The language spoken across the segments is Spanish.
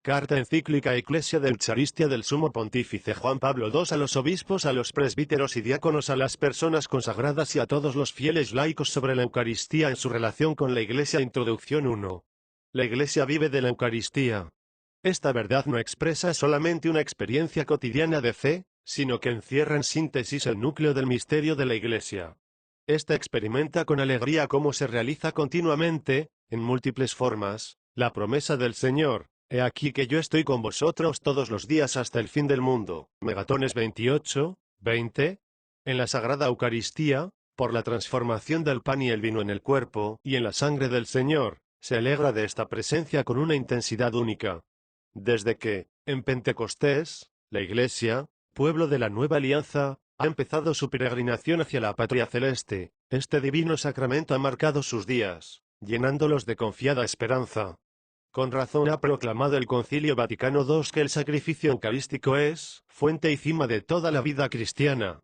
Carta encíclica Ecclesia de Eucharistia del Sumo Pontífice Juan Pablo II a los obispos, a los presbíteros y diáconos, a las personas consagradas y a todos los fieles laicos sobre la Eucaristía en su relación con la Iglesia. Introducción 1. La Iglesia vive de la Eucaristía. Esta verdad no expresa solamente una experiencia cotidiana de fe, sino que encierra en síntesis el núcleo del misterio de la Iglesia. Esta experimenta con alegría cómo se realiza continuamente, en múltiples formas, la promesa del Señor: «He aquí que yo estoy con vosotros todos los días hasta el fin del mundo». Megatones 28, 20. En la Sagrada Eucaristía, por la transformación del pan y el vino en el cuerpo y en la sangre del Señor, se alegra de esta presencia con una intensidad única. Desde que, en Pentecostés, la Iglesia, pueblo de la nueva alianza, ha empezado su peregrinación hacia la patria celeste, este divino sacramento ha marcado sus días, llenándolos de confiada esperanza. Con razón ha proclamado el Concilio Vaticano II que el sacrificio eucarístico es fuente y cima de toda la vida cristiana.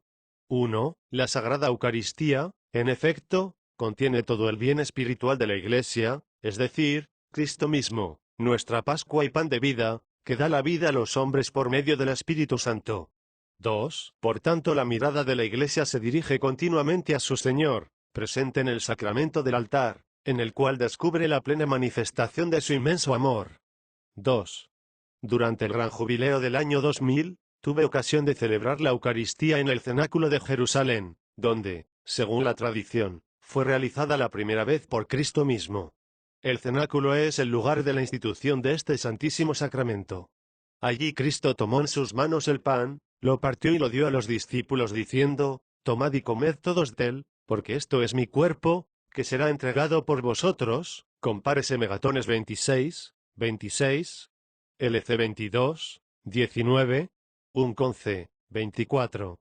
1. La Sagrada Eucaristía, en efecto, contiene todo el bien espiritual de la Iglesia, es decir, Cristo mismo, nuestra Pascua y pan de vida, que da la vida a los hombres por medio del Espíritu Santo. 2. Por tanto, la mirada de la Iglesia se dirige continuamente a su Señor, presente en el sacramento del altar, en el cual descubre la plena manifestación de su inmenso amor. 2. Durante el gran jubileo del año 2000, tuve ocasión de celebrar la Eucaristía en el cenáculo de Jerusalén, donde, según la tradición, fue realizada la primera vez por Cristo mismo. El cenáculo es el lugar de la institución de este santísimo sacramento. Allí Cristo tomó en sus manos el pan, lo partió y lo dio a los discípulos diciendo: «Tomad y comed todos de él, porque esto es mi cuerpo, que será entregado por vosotros». Compárese Megatones 26, 26, LC 22, 19, Unconce, 24.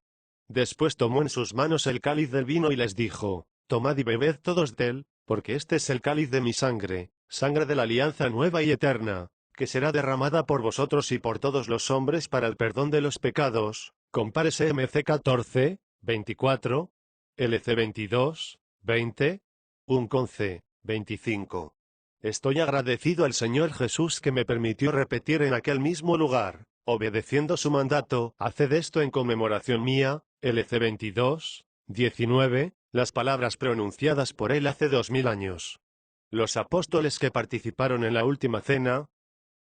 Después tomó en sus manos el cáliz del vino y les dijo: «Tomad y bebed todos de él, porque este es el cáliz de mi sangre, sangre de la alianza nueva y eterna, que será derramada por vosotros y por todos los hombres para el perdón de los pecados». Compárese MC 14, 24, LC 22, 20, Unconce, 25. Estoy agradecido al Señor Jesús que me permitió repetir en aquel mismo lugar, obedeciendo su mandato: «Haced esto en conmemoración mía», LC 22, 19, las palabras pronunciadas por él hace 2000 años. Los apóstoles que participaron en la última cena,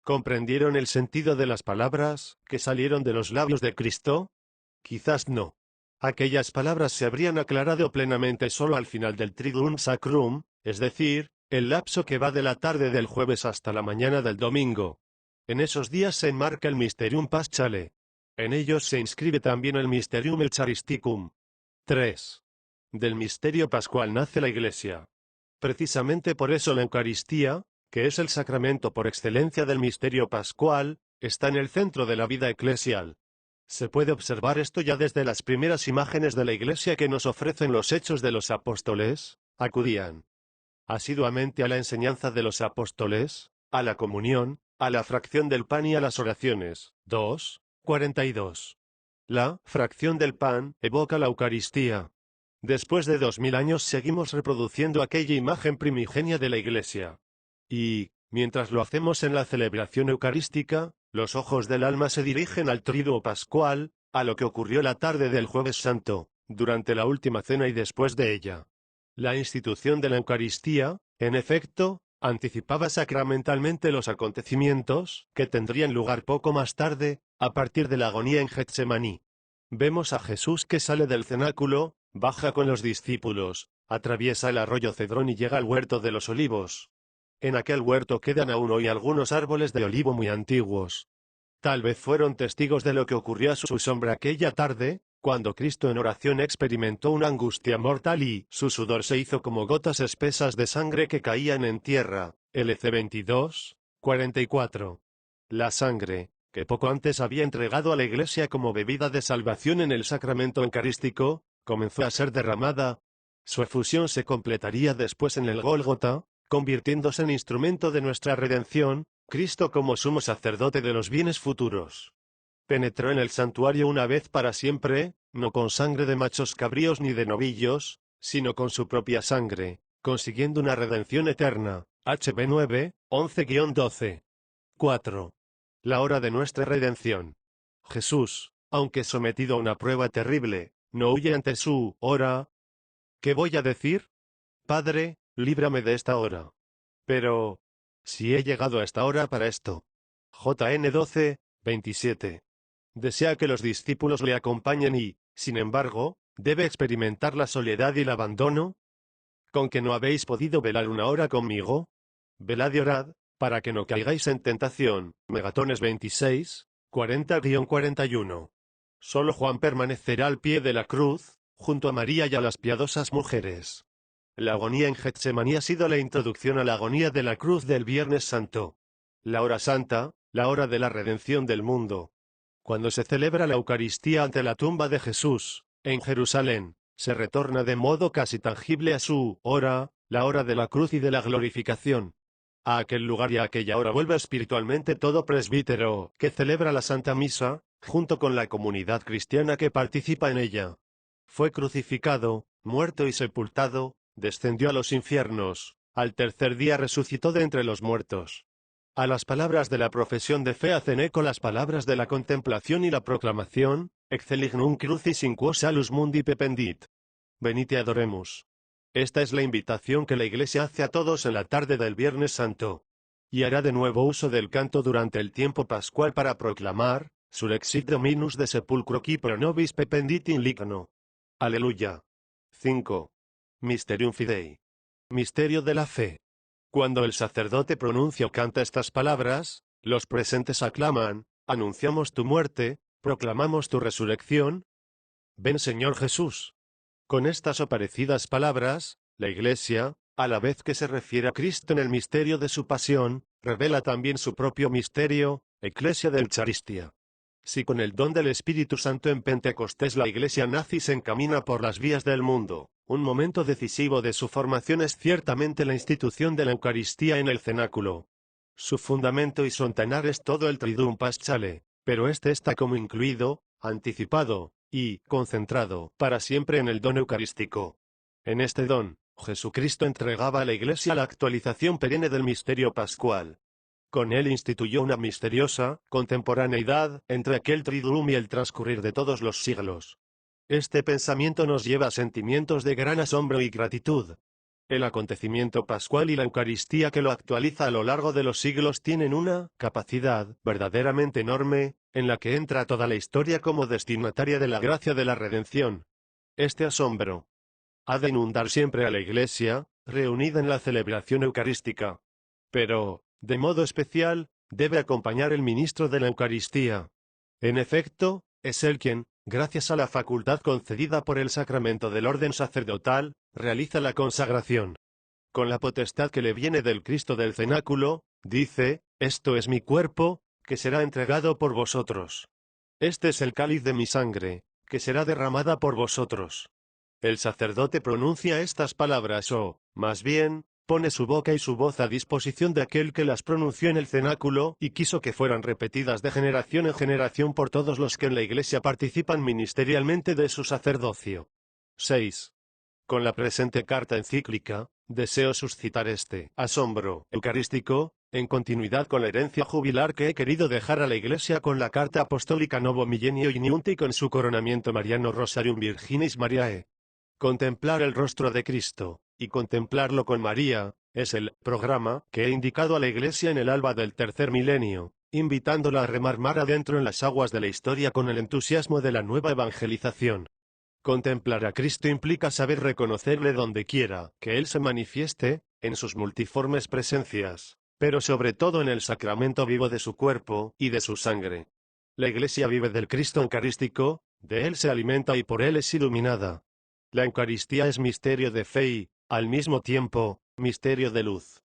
¿comprendieron el sentido de las palabras que salieron de los labios de Cristo? Quizás no. Aquellas palabras se habrían aclarado plenamente solo al final del Triduum Sacrum, es decir, el lapso que va de la tarde del jueves hasta la mañana del domingo. En esos días se enmarca el Mysterium Paschale. En ellos se inscribe también el Mysterium Eucharisticum. 3. Del misterio pascual nace la Iglesia. Precisamente por eso la Eucaristía, que es el sacramento por excelencia del misterio pascual, está en el centro de la vida eclesial. Se puede observar esto ya desde las primeras imágenes de la Iglesia que nos ofrecen los Hechos de los Apóstoles. Acudían asiduamente a la enseñanza de los apóstoles, a la comunión, a la fracción del pan y a las oraciones. 2, 42. La fracción del pan evoca la Eucaristía. Después de 2000 años seguimos reproduciendo aquella imagen primigenia de la Iglesia. Y, mientras lo hacemos en la celebración eucarística, los ojos del alma se dirigen al triduo pascual, a lo que ocurrió la tarde del Jueves Santo, durante la última cena y después de ella. La institución de la Eucaristía, en efecto, anticipaba sacramentalmente los acontecimientos que tendrían lugar poco más tarde, a partir de la agonía en Getsemaní. Vemos a Jesús que sale del cenáculo, baja con los discípulos, atraviesa el arroyo Cedrón y llega al huerto de los olivos. En aquel huerto quedan aún hoy algunos árboles de olivo muy antiguos. Tal vez fueron testigos de lo que ocurrió a su sombra aquella tarde, cuando Cristo en oración experimentó una angustia mortal y su sudor se hizo como gotas espesas de sangre que caían en tierra. LC 22, 44. La sangre, que poco antes había entregado a la Iglesia como bebida de salvación en el sacramento eucarístico, comenzó a ser derramada. Su efusión se completaría después en el Gólgota, convirtiéndose en instrumento de nuestra redención, Cristo como sumo sacerdote de los bienes futuros. Penetró en el santuario una vez para siempre, no con sangre de machos cabríos ni de novillos, sino con su propia sangre, consiguiendo una redención eterna. HB 9, 11-12. 4. la hora de nuestra redención. Jesús, aunque sometido a una prueba terrible, no huye ante su hora. ¿Qué voy a decir? Padre, líbrame de esta hora. Pero, si he llegado a esta hora para esto. JN 12, 27. Desea que los discípulos le acompañen y, sin embargo, debe experimentar la soledad y el abandono. ¿Con que no habéis podido velar una hora conmigo? Velad y orad, para que no caigáis en tentación. Megatones 26, 40-41. Solo Juan permanecerá al pie de la cruz, junto a María y a las piadosas mujeres. La agonía en Getsemaní ha sido la introducción a la agonía de la cruz del Viernes Santo. La hora santa, la hora de la redención del mundo. Cuando se celebra la Eucaristía ante la tumba de Jesús, en Jerusalén, se retorna de modo casi tangible a su hora, la hora de la cruz y de la glorificación. A aquel lugar y a aquella hora vuelve espiritualmente todo presbítero que celebra la Santa Misa, junto con la comunidad cristiana que participa en ella. Fue crucificado, muerto y sepultado, descendió a los infiernos, al tercer día resucitó de entre los muertos. A las palabras de la profesión de fe hacen eco las palabras de la contemplación y la proclamación, Excelignum crucis in quo salus mundi pependit. Venid y adoremos. Esta es la invitación que la Iglesia hace a todos en la tarde del Viernes Santo. Y hará de nuevo uso del canto durante el tiempo pascual para proclamar, Surrexit Dominus de sepulcro qui pro nobis pependit in ligno. Aleluya. 5. Mysterium Fidei. Misterio de la fe. Cuando el sacerdote pronuncia o canta estas palabras, los presentes aclaman, anunciamos tu muerte, proclamamos tu resurrección. Ven Señor Jesús. Con estas o parecidas palabras, la Iglesia, a la vez que se refiere a Cristo en el misterio de su pasión, revela también su propio misterio, Eclesia de Eucharistia. Si con el don del Espíritu Santo en Pentecostés la Iglesia nace y se encamina por las vías del mundo, un momento decisivo de su formación es ciertamente la institución de la Eucaristía en el cenáculo. Su fundamento y su antenar es todo el Triduum Paschale, pero este está como incluido, anticipado, y concentrado para siempre en el don eucarístico. En este don, Jesucristo entregaba a la Iglesia la actualización perenne del misterio pascual. Con él instituyó una misteriosa contemporaneidad entre aquel Triduum y el transcurrir de todos los siglos. Este pensamiento nos lleva a sentimientos de gran asombro y gratitud. El acontecimiento pascual y la Eucaristía que lo actualiza a lo largo de los siglos tienen una capacidad verdaderamente enorme, en la que entra toda la historia como destinataria de la gracia de la redención. Este asombro ha de inundar siempre a la Iglesia, reunida en la celebración eucarística. Pero, de modo especial, debe acompañar el ministro de la Eucaristía. En efecto, es él quien, gracias a la facultad concedida por el sacramento del orden sacerdotal, realiza la consagración. Con la potestad que le viene del Cristo del cenáculo, dice, esto es mi cuerpo, que será entregado por vosotros. Este es el cáliz de mi sangre, que será derramada por vosotros. El sacerdote pronuncia estas palabras o, más bien, pone su boca y su voz a disposición de aquel que las pronunció en el cenáculo y quiso que fueran repetidas de generación en generación por todos los que en la Iglesia participan ministerialmente de su sacerdocio. 6. Con la presente carta encíclica, deseo suscitar este asombro eucarístico, en continuidad con la herencia jubilar que he querido dejar a la Iglesia con la carta apostólica Novo Millennio Igniunte y con su coronamiento mariano Rosarium Virginis Mariae. Contemplar el rostro de Cristo, y contemplarlo con María, es el programa que he indicado a la Iglesia en el alba del tercer milenio, invitándola a remar mar adentro en las aguas de la historia con el entusiasmo de la nueva evangelización. Contemplar a Cristo implica saber reconocerle donde quiera que Él se manifieste, en sus multiformes presencias, pero sobre todo en el sacramento vivo de su cuerpo y de su sangre. La Iglesia vive del Cristo eucarístico, de Él se alimenta y por Él es iluminada. La Eucaristía es misterio de fe y, al mismo tiempo, misterio de luz.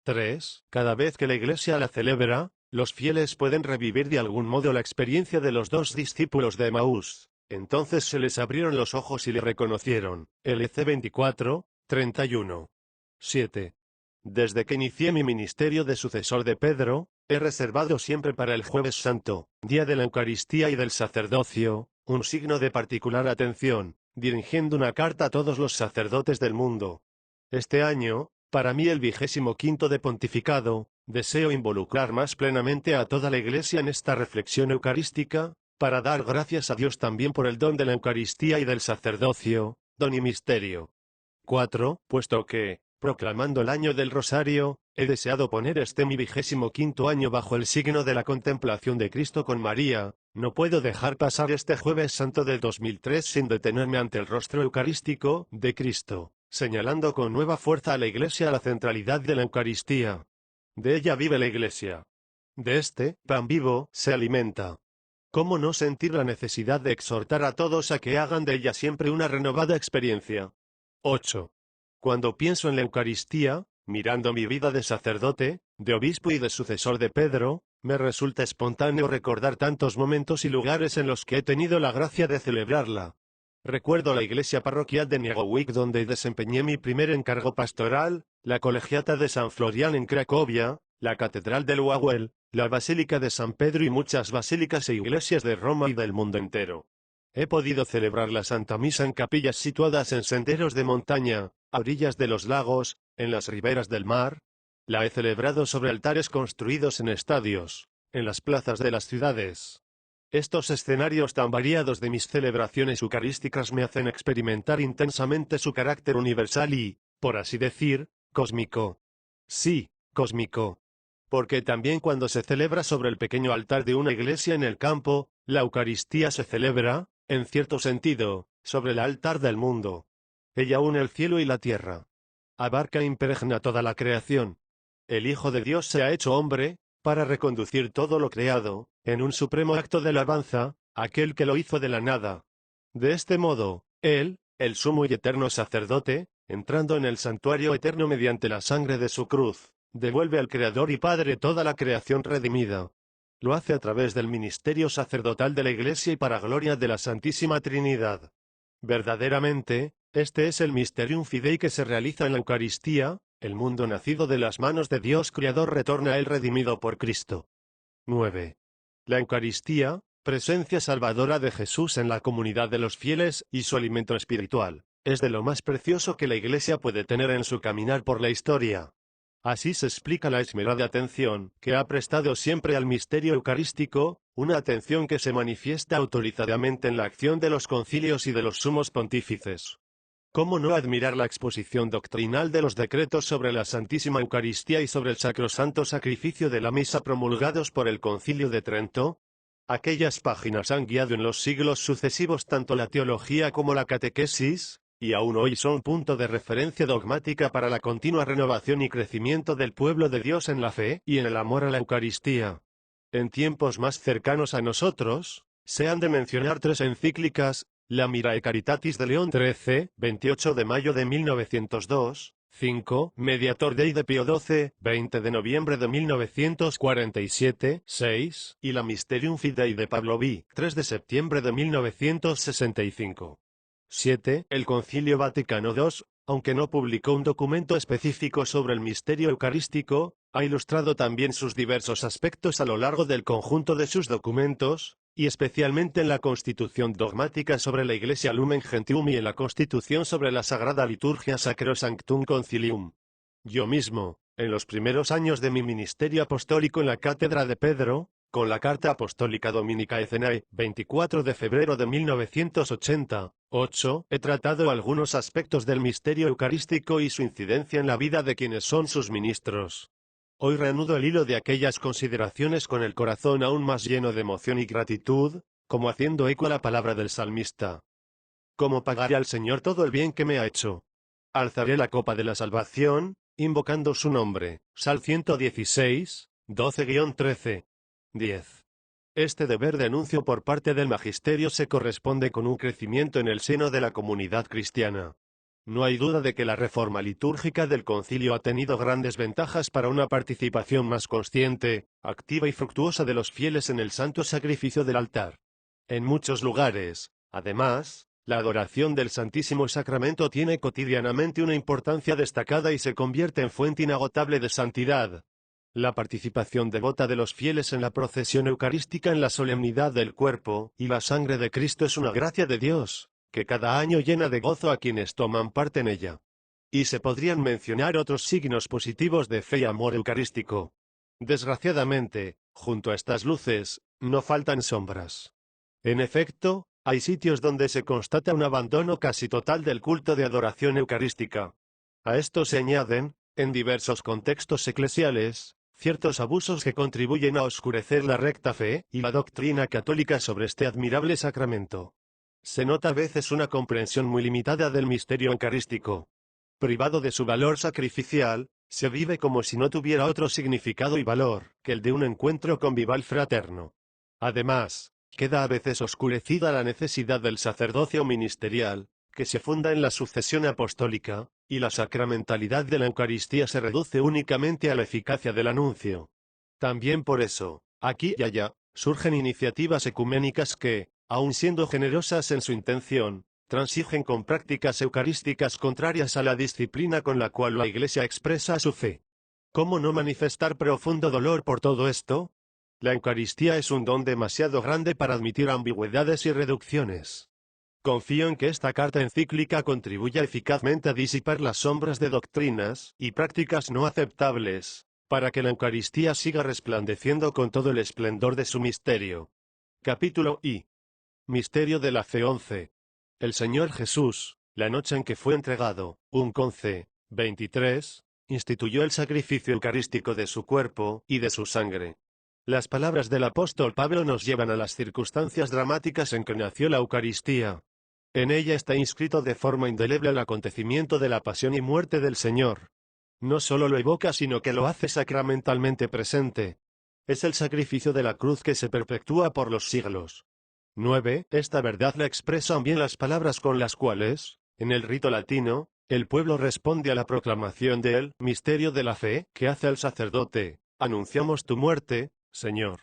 3. Cada vez que la Iglesia la celebra, los fieles pueden revivir de algún modo la experiencia de los dos discípulos de Emaús. Entonces se les abrieron los ojos y le reconocieron. LC 24, 31. 7. Desde que inicié mi ministerio de sucesor de Pedro, he reservado siempre para el Jueves Santo, día de la Eucaristía y del sacerdocio, un signo de particular atención, dirigiendo una carta a todos los sacerdotes del mundo. Este año, Para mí el 25º de pontificado, deseo involucrar más plenamente a toda la Iglesia en esta reflexión eucarística, para dar gracias a Dios también por el don de la Eucaristía y del sacerdocio, don y misterio. 4. Puesto que, proclamando el año del Rosario, he deseado poner este mi 25º año bajo el signo de la contemplación de Cristo con María, no puedo dejar pasar este Jueves Santo del 2003 sin detenerme ante el rostro eucarístico de Cristo, señalando con nueva fuerza a la Iglesia la centralidad de la Eucaristía. De ella vive la Iglesia. De este pan vivo se alimenta. ¿Cómo no sentir la necesidad de exhortar a todos a que hagan de ella siempre una renovada experiencia? 8. Cuando pienso en la Eucaristía, mirando mi vida de sacerdote, de obispo y de sucesor de Pedro, me resulta espontáneo recordar tantos momentos y lugares en los que he tenido la gracia de celebrarla. Recuerdo la iglesia parroquial de Niegowiec donde desempeñé mi primer encargo pastoral, la colegiata de San Florian en Cracovia, la catedral de Wawel, la basílica de San Pedro y muchas basílicas e iglesias de Roma y del mundo entero. He podido celebrar la Santa Misa en capillas situadas en senderos de montaña, a orillas de los lagos, en las riberas del mar. La he celebrado sobre altares construidos en estadios, en las plazas de las ciudades. Estos escenarios tan variados de mis celebraciones eucarísticas me hacen experimentar intensamente su carácter universal y, por así decir, cósmico. Sí, cósmico. Porque también cuando se celebra sobre el pequeño altar de una iglesia en el campo, la Eucaristía se celebra, en cierto sentido, sobre el altar del mundo. Ella une el cielo y la tierra. Abarca e impregna toda la creación. El Hijo de Dios se ha hecho hombre, para reconducir todo lo creado, en un supremo acto de alabanza, aquel que lo hizo de la nada. De este modo, Él, el sumo y eterno sacerdote, entrando en el santuario eterno mediante la sangre de su cruz, devuelve al Creador y Padre toda la creación redimida. Lo hace a través del ministerio sacerdotal de la Iglesia y para gloria de la Santísima Trinidad. Verdaderamente, este es el Mysterium Fidei que se realiza en la Eucaristía, el mundo nacido de las manos de Dios Creador retorna a él redimido por Cristo. 9. La Eucaristía, presencia salvadora de Jesús en la comunidad de los fieles y su alimento espiritual, es de lo más precioso que la Iglesia puede tener en su caminar por la historia. Así se explica la esmerada atención que ha prestado siempre al misterio eucarístico, una atención que se manifiesta autorizadamente en la acción de los concilios y de los sumos pontífices. ¿Cómo no admirar la exposición doctrinal de los decretos sobre la Santísima Eucaristía y sobre el sacrosanto sacrificio de la misa promulgados por el Concilio de Trento? Aquellas páginas han guiado en los siglos sucesivos tanto la teología como la catequesis, y aún hoy son punto de referencia dogmática para la continua renovación y crecimiento del pueblo de Dios en la fe y en el amor a la Eucaristía. En tiempos más cercanos a nosotros, se han de mencionar 3 encíclicas: la Mirae Caritatis de León XIII, 28 de mayo de 1902, 5, Mediator Dei de Pío XII, 20 de noviembre de 1947, 6, y la Mysterium Fidei de Pablo V, 3 de septiembre de 1965. 7. El Concilio Vaticano II, aunque no publicó un documento específico sobre el misterio eucarístico, ha ilustrado también sus diversos aspectos a lo largo del conjunto de sus documentos, y especialmente en la Constitución dogmática sobre la Iglesia Lumen Gentium y en la Constitución sobre la Sagrada Liturgia Sacrosanctum Concilium. Yo mismo, en los primeros años de mi ministerio apostólico en la Cátedra de Pedro, con la Carta Apostólica Dominicae Cenae, 24 de febrero de 1988, he tratado algunos aspectos del misterio eucarístico y su incidencia en la vida de quienes son sus ministros. Hoy reanudo el hilo de aquellas consideraciones con el corazón aún más lleno de emoción y gratitud, como haciendo eco a la palabra del salmista. ¿Cómo pagaré al Señor todo el bien que me ha hecho? Alzaré la copa de la salvación, invocando su nombre. Sal 116, 12-13. 10. Este deber de anuncio por parte del magisterio se corresponde con un crecimiento en el seno de la comunidad cristiana. No hay duda de que la reforma litúrgica del concilio ha tenido grandes ventajas para una participación más consciente, activa y fructuosa de los fieles en el santo sacrificio del altar. En muchos lugares, además, la adoración del Santísimo Sacramento tiene cotidianamente una importancia destacada y se convierte en fuente inagotable de santidad. La participación devota de los fieles en la procesión eucarística en la solemnidad del cuerpo y la sangre de Cristo es una gracia de Dios, que cada año llena de gozo a quienes toman parte en ella. Y se podrían mencionar otros signos positivos de fe y amor eucarístico. Desgraciadamente, junto a estas luces, no faltan sombras. En efecto, hay sitios donde se constata un abandono casi total del culto de adoración eucarística. A esto se añaden, en diversos contextos eclesiales, ciertos abusos que contribuyen a oscurecer la recta fe y la doctrina católica sobre este admirable sacramento. Se nota a veces una comprensión muy limitada del misterio eucarístico. Privado de su valor sacrificial, se vive como si no tuviera otro significado y valor que el de un encuentro convivial fraterno. Además, queda a veces oscurecida la necesidad del sacerdocio ministerial, que se funda en la sucesión apostólica, y la sacramentalidad de la Eucaristía se reduce únicamente a la eficacia del anuncio. También por eso, aquí y allá, surgen iniciativas ecuménicas que, aun siendo generosas en su intención, transigen con prácticas eucarísticas contrarias a la disciplina con la cual la Iglesia expresa su fe. ¿Cómo no manifestar profundo dolor por todo esto? La Eucaristía es un don demasiado grande para admitir ambigüedades y reducciones. Confío en que esta carta encíclica contribuya eficazmente a disipar las sombras de doctrinas y prácticas no aceptables, para que la Eucaristía siga resplandeciendo con todo el esplendor de su misterio. Capítulo I. Misterio de la fe 11. El Señor Jesús, la noche en que fue entregado, 1:23, instituyó el sacrificio eucarístico de su cuerpo y de su sangre. Las palabras del apóstol Pablo nos llevan a las circunstancias dramáticas en que nació la Eucaristía. En ella está inscrito de forma indeleble el acontecimiento de la pasión y muerte del Señor. No solo lo evoca sino que lo hace sacramentalmente presente. Es el sacrificio de la cruz que se perpetúa por los siglos. 9. Esta verdad la expresan bien las palabras con las cuales, en el rito latino, el pueblo responde a la proclamación del misterio de la fe que hace el sacerdote: anunciamos tu muerte, Señor.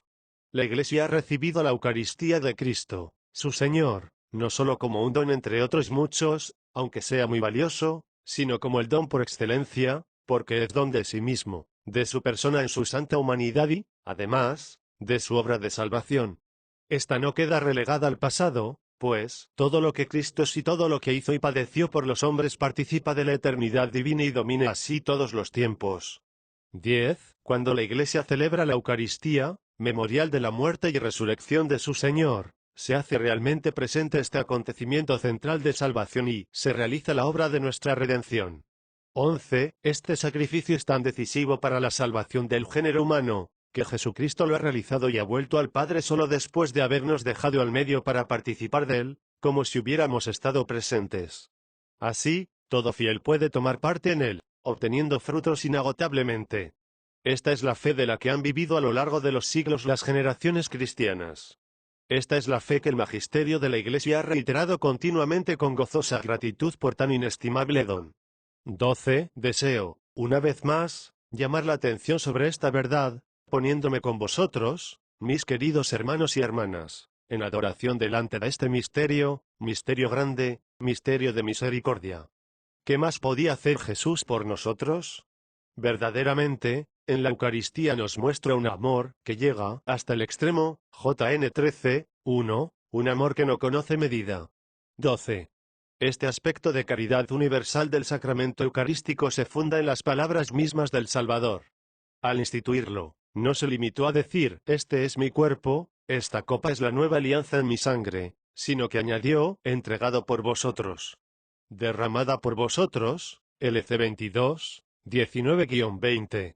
La Iglesia ha recibido la Eucaristía de Cristo, su Señor, no solo como un don entre otros muchos, aunque sea muy valioso, sino como el don por excelencia, porque es don de sí mismo, de su persona en su santa humanidad y, además, de su obra de salvación. Esta no queda relegada al pasado, pues, todo lo que Cristo es y todo lo que hizo y padeció por los hombres participa de la eternidad divina y domina así todos los tiempos. 10. Cuando la Iglesia celebra la Eucaristía, memorial de la muerte y resurrección de su Señor, se hace realmente presente este acontecimiento central de salvación y se realiza la obra de nuestra redención. 11. Este sacrificio es tan decisivo para la salvación del género humano, que Jesucristo lo ha realizado y ha vuelto al Padre solo después de habernos dejado al medio para participar de él, como si hubiéramos estado presentes. Así, todo fiel puede tomar parte en él, obteniendo frutos inagotablemente. Esta es la fe de la que han vivido a lo largo de los siglos las generaciones cristianas. Esta es la fe que el magisterio de la Iglesia ha reiterado continuamente con gozosa gratitud por tan inestimable don. 12. Deseo, una vez más, llamar la atención sobre esta verdad, poniéndome con vosotros, mis queridos hermanos y hermanas, en adoración delante de este misterio, misterio grande, misterio de misericordia. ¿Qué más podía hacer Jesús por nosotros? Verdaderamente, en la Eucaristía nos muestra un amor que llega hasta el extremo, JN 13, 1, un amor que no conoce medida. 12. Este aspecto de caridad universal del sacramento eucarístico se funda en las palabras mismas del Salvador. Al instituirlo, no se limitó a decir: este es mi cuerpo, esta copa es la nueva alianza en mi sangre, sino que añadió: entregado por vosotros, derramada por vosotros, LC 22, 19-20.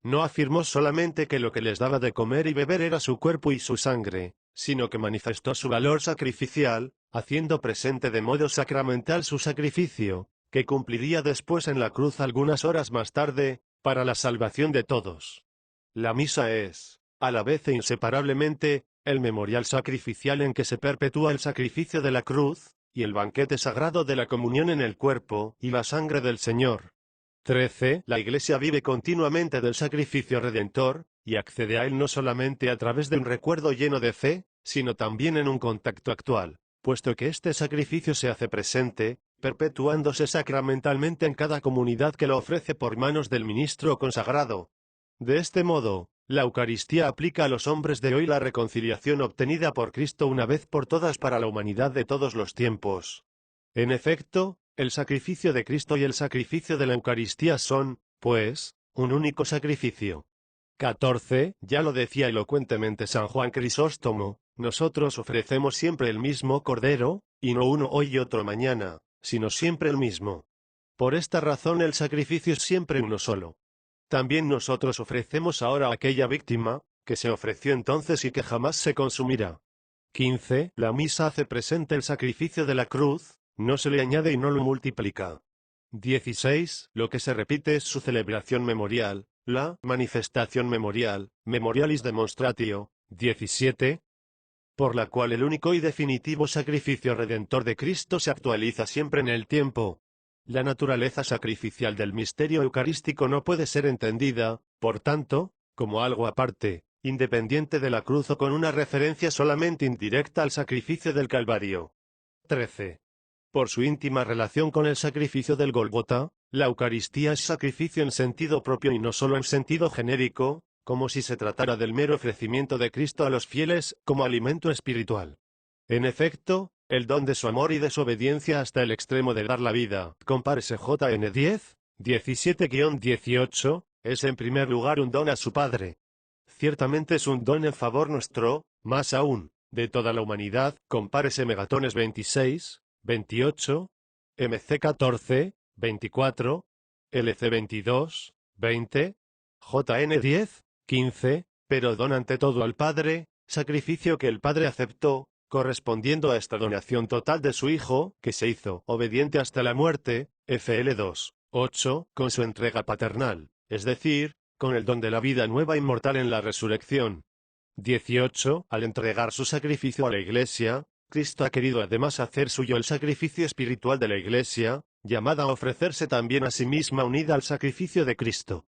No afirmó solamente que lo que les daba de comer y beber era su cuerpo y su sangre, sino que manifestó su valor sacrificial, haciendo presente de modo sacramental su sacrificio, que cumpliría después en la cruz algunas horas más tarde, para la salvación de todos. La misa es, a la vez e inseparablemente, el memorial sacrificial en que se perpetúa el sacrificio de la cruz, y el banquete sagrado de la comunión en el cuerpo y la sangre del Señor. 13. La Iglesia vive continuamente del sacrificio redentor, y accede a él no solamente a través de un recuerdo lleno de fe, sino también en un contacto actual, puesto que este sacrificio se hace presente, perpetuándose sacramentalmente en cada comunidad que lo ofrece por manos del ministro consagrado. De este modo, la Eucaristía aplica a los hombres de hoy la reconciliación obtenida por Cristo una vez por todas para la humanidad de todos los tiempos. En efecto, El sacrificio de Cristo y el sacrificio de la Eucaristía son, pues, un único sacrificio. 14. Ya lo decía elocuentemente San Juan Crisóstomo, nosotros ofrecemos siempre el mismo Cordero, y no uno hoy y otro mañana, sino siempre el mismo. Por esta razón el sacrificio es siempre uno solo. También nosotros ofrecemos ahora aquella víctima, que se ofreció entonces y que jamás se consumirá. 15. La misa hace presente el sacrificio de la cruz, no se le añade y no lo multiplica. 16. Lo que se repite es su celebración memorial, la manifestación memorial, memorialis demonstratio. 17. Por la cual el único y definitivo sacrificio redentor de Cristo se actualiza siempre en el tiempo. La naturaleza sacrificial del misterio eucarístico no puede ser entendida, por tanto, como algo aparte, independiente de la cruz o con una referencia solamente indirecta al sacrificio del Calvario. 13. Por su íntima relación con el sacrificio del Gólgota, la Eucaristía es sacrificio en sentido propio y no solo en sentido genérico, como si se tratara del mero ofrecimiento de Cristo a los fieles como alimento espiritual. En efecto, el don de su amor y de su obediencia hasta el extremo de dar la vida, compárese JN 10, 17-18, es en primer lugar un don a su Padre. Ciertamente es un don en favor nuestro, más aún, de toda la humanidad, compárese Megatones 26, 28, MC 14, 24, LC 22, 20, JN 10, 15, pero don ante todo al Padre, sacrificio que el Padre aceptó, correspondiendo a esta donación total de su Hijo, que se hizo obediente hasta la muerte, FL 2, 8, con su entrega paternal, es decir, con el don de la vida nueva inmortal en la resurrección. 18. Al entregar su sacrificio a la Iglesia, Cristo ha querido además hacer suyo el sacrificio espiritual de la Iglesia, llamada a ofrecerse también a sí misma unida al sacrificio de Cristo.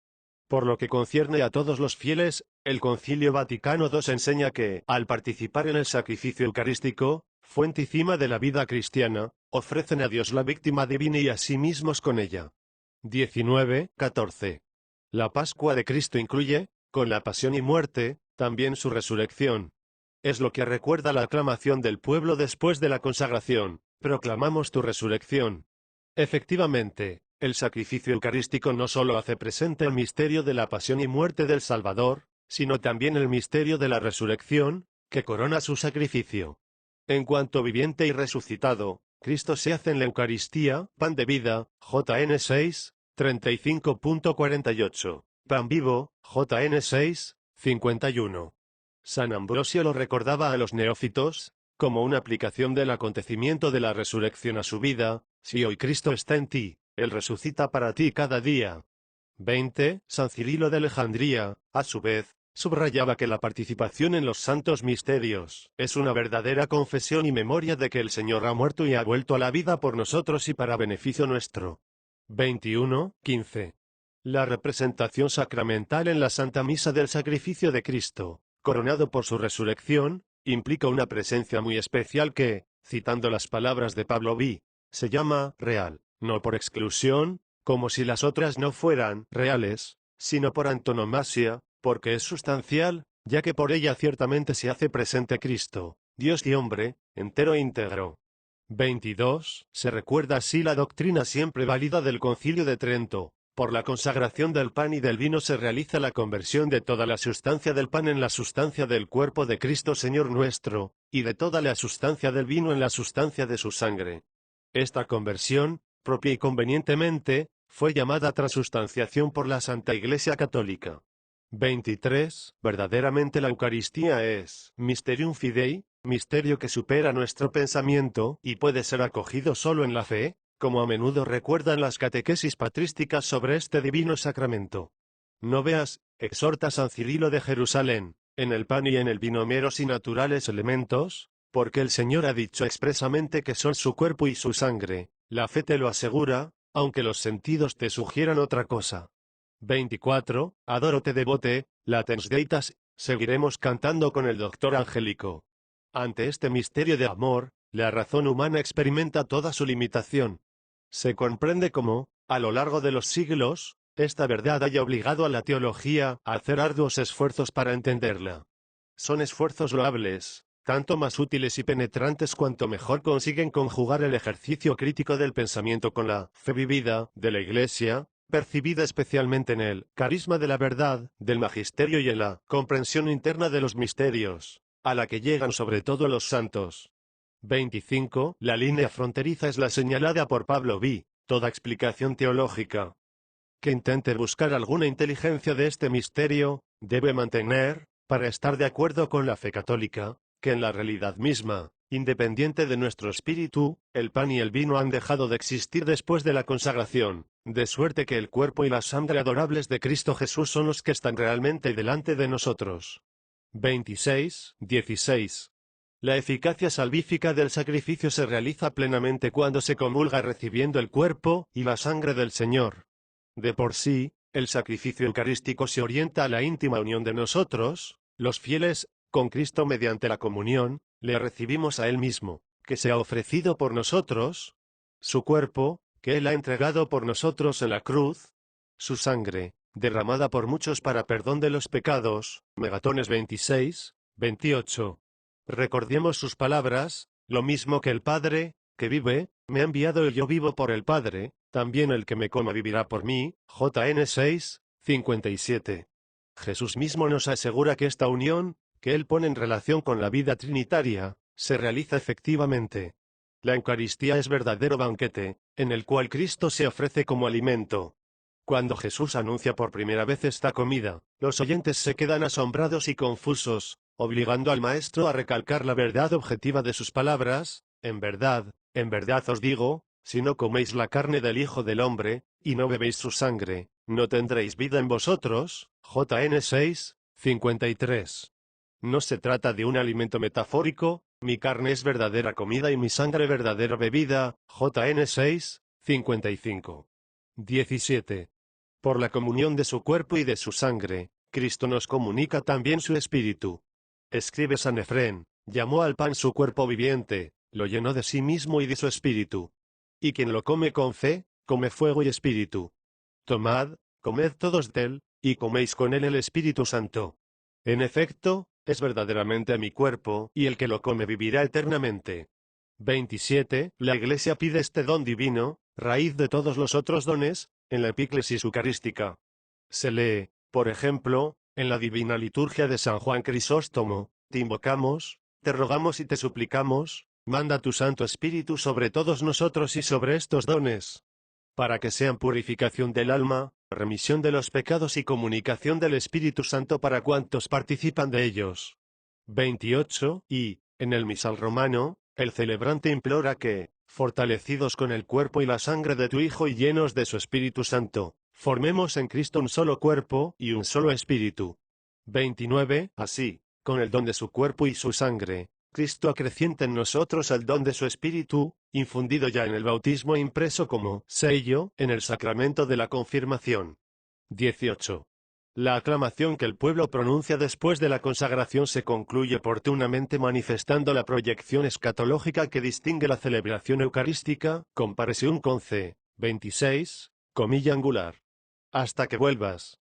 Por lo que concierne a todos los fieles, el Concilio Vaticano II enseña que, al participar en el sacrificio eucarístico, fuente y cima de la vida cristiana, ofrecen a Dios la víctima divina y a sí mismos con ella. 19, 14. La Pascua de Cristo incluye, con la pasión y muerte, también su resurrección. Es lo que recuerda la aclamación del pueblo después de la consagración, proclamamos tu resurrección. Efectivamente, el sacrificio eucarístico no solo hace presente el misterio de la pasión y muerte del Salvador, sino también el misterio de la resurrección, que corona su sacrificio. En cuanto viviente y resucitado, Cristo se hace en la Eucaristía, pan de vida, JN 6, 35.48, pan vivo, JN 6, 51. San Ambrosio lo recordaba a los neófitos, como una aplicación del acontecimiento de la resurrección a su vida: si hoy Cristo está en ti, Él resucita para ti cada día. 20. San Cirilo de Alejandría, a su vez, subrayaba que la participación en los santos misterios es una verdadera confesión y memoria de que el Señor ha muerto y ha vuelto a la vida por nosotros y para beneficio nuestro. 21, 15. La representación sacramental en la Santa Misa del sacrificio de Cristo, coronado por su resurrección, implica una presencia muy especial que, citando las palabras de Pablo V, se llama real, no por exclusión, como si las otras no fueran reales, sino por antonomasia, porque es sustancial, ya que por ella ciertamente se hace presente Cristo, Dios y hombre, entero e íntegro. 22. Se recuerda así la doctrina siempre válida del Concilio de Trento: por la consagración del pan y del vino se realiza la conversión de toda la sustancia del pan en la sustancia del cuerpo de Cristo Señor nuestro, y de toda la sustancia del vino en la sustancia de su sangre. Esta conversión, propia y convenientemente, fue llamada transustanciación por la Santa Iglesia Católica. 23. Verdaderamente la Eucaristía es Mysterium Fidei, misterio que supera nuestro pensamiento y puede ser acogido solo en la fe, como a menudo recuerdan las catequesis patrísticas sobre este divino sacramento. No veas, exhorta San Cirilo de Jerusalén, en el pan y en el vino meros y naturales elementos, porque el Señor ha dicho expresamente que son su cuerpo y su sangre. La fe te lo asegura, aunque los sentidos te sugieran otra cosa. 24. Adoro te devote, latens deitas, seguiremos cantando con el doctor Angélico. Ante este misterio de amor, la razón humana experimenta toda su limitación. Se comprende cómo, a lo largo de los siglos, esta verdad haya obligado a la teología a hacer arduos esfuerzos para entenderla. Son esfuerzos loables, tanto más útiles y penetrantes cuanto mejor consiguen conjugar el ejercicio crítico del pensamiento con la fe vivida de la Iglesia, percibida especialmente en el carisma de la verdad, del magisterio y en la comprensión interna de los misterios, a la que llegan sobre todo los santos. 25. La línea fronteriza es la señalada por Pablo V. Toda explicación teológica que intente buscar alguna inteligencia de este misterio, debe mantener, para estar de acuerdo con la fe católica, que en la realidad misma, independiente de nuestro espíritu, el pan y el vino han dejado de existir después de la consagración, de suerte que el cuerpo y la sangre adorables de Cristo Jesús son los que están realmente delante de nosotros. 26, 16. La eficacia salvífica del sacrificio se realiza plenamente cuando se comulga recibiendo el cuerpo y la sangre del Señor. De por sí, el sacrificio eucarístico se orienta a la íntima unión de nosotros, los fieles, con Cristo mediante la comunión, le recibimos a Él mismo, que se ha ofrecido por nosotros, su cuerpo, que Él ha entregado por nosotros en la cruz, su sangre, derramada por muchos para perdón de los pecados, Megatones 26, 28. Recordemos sus palabras, lo mismo que el Padre, que vive, me ha enviado y yo vivo por el Padre, también el que me coma vivirá por mí, JN 6, 57. Jesús mismo nos asegura que esta unión, que Él pone en relación con la vida trinitaria, se realiza efectivamente. La Eucaristía es verdadero banquete, en el cual Cristo se ofrece como alimento. Cuando Jesús anuncia por primera vez esta comida, los oyentes se quedan asombrados y confusos, obligando al Maestro a recalcar la verdad objetiva de sus palabras: en verdad os digo, si no coméis la carne del Hijo del Hombre, y no bebéis su sangre, no tendréis vida en vosotros. JN 6, 53. No se trata de un alimento metafórico, mi carne es verdadera comida y mi sangre verdadera bebida. JN 6, 55. 17. Por la comunión de su cuerpo y de su sangre, Cristo nos comunica también su espíritu. Escribe San Efrén, llamó al pan su cuerpo viviente, lo llenó de sí mismo y de su espíritu. Y quien lo come con fe, come fuego y espíritu. Tomad, comed todos de él, y coméis con él el Espíritu Santo. En efecto, es verdaderamente mi cuerpo, y el que lo come vivirá eternamente. 27. La Iglesia pide este don divino, raíz de todos los otros dones, en la epíclesis eucarística. Se lee, por ejemplo, en la Divina Liturgia de San Juan Crisóstomo: te invocamos, te rogamos y te suplicamos, manda tu Santo Espíritu sobre todos nosotros y sobre estos dones, para que sean purificación del alma, remisión de los pecados y comunicación del Espíritu Santo para cuantos participan de ellos. 28. Y, en el misal romano, el celebrante implora que, fortalecidos con el cuerpo y la sangre de tu Hijo y llenos de su Espíritu Santo, formemos en Cristo un solo cuerpo y un solo espíritu. 29. Así, con el don de su cuerpo y su sangre, Cristo acrecienta en nosotros el don de su Espíritu, infundido ya en el bautismo e impreso como sello en el sacramento de la confirmación. 18. La aclamación que el pueblo pronuncia después de la consagración se concluye oportunamente manifestando la proyección escatológica que distingue la celebración eucarística, comparación con C. 26, comilla angular. Hasta que vuelvas.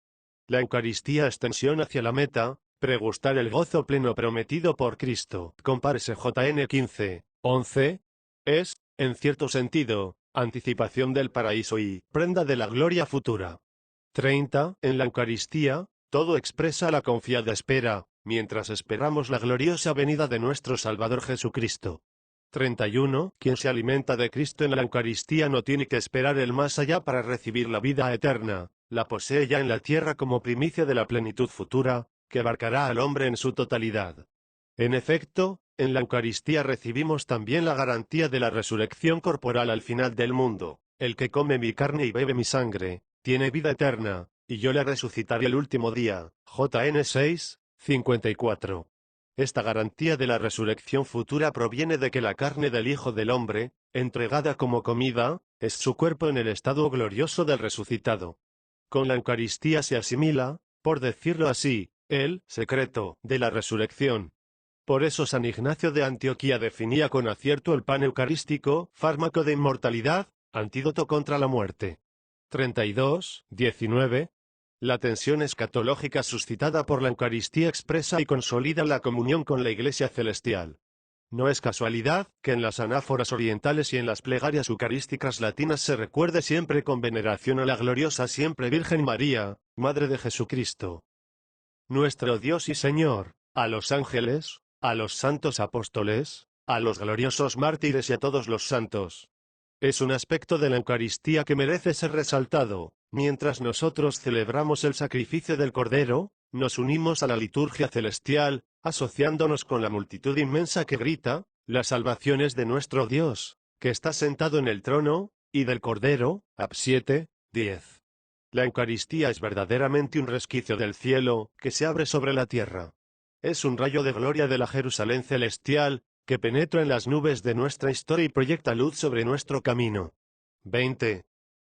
La Eucaristía es tensión hacia la meta, pregustar el gozo pleno prometido por Cristo. Compárese JN 15, 11. Es, en cierto sentido, anticipación del paraíso y prenda de la gloria futura. 30. En la Eucaristía, todo expresa la confiada espera, mientras esperamos la gloriosa venida de nuestro Salvador Jesucristo. 31. Quien se alimenta de Cristo en la Eucaristía no tiene que esperar el más allá para recibir la vida eterna, la posee ya en la tierra como primicia de la plenitud futura, que abarcará al hombre en su totalidad. En efecto, en la Eucaristía recibimos también la garantía de la resurrección corporal al final del mundo. El que come mi carne y bebe mi sangre, tiene vida eterna, y yo le resucitaré el último día. JN 6, 54. Esta garantía de la resurrección futura proviene de que la carne del Hijo del Hombre, entregada como comida, es su cuerpo en el estado glorioso del resucitado. Con la Eucaristía se asimila, por decirlo así, el secreto de la resurrección. Por eso San Ignacio de Antioquía definía con acierto el pan eucarístico, fármaco de inmortalidad, antídoto contra la muerte. 32, 19. La tensión escatológica suscitada por la Eucaristía expresa y consolida la comunión con la Iglesia celestial. No es casualidad que en las anáforas orientales y en las plegarias eucarísticas latinas se recuerde siempre con veneración a la gloriosa siempre Virgen María, Madre de Jesucristo. Nuestro Dios y Señor, a los ángeles, a los santos apóstoles, a los gloriosos mártires y a todos los santos. Es un aspecto de la Eucaristía que merece ser resaltado. Mientras nosotros celebramos el sacrificio del Cordero, nos unimos a la liturgia celestial, asociándonos con la multitud inmensa que grita, la salvación es de nuestro Dios, que está sentado en el trono, y del Cordero, Ap 7, 10. La Eucaristía es verdaderamente un resquicio del cielo, que se abre sobre la tierra. Es un rayo de gloria de la Jerusalén celestial, que penetra en las nubes de nuestra historia y proyecta luz sobre nuestro camino. 20.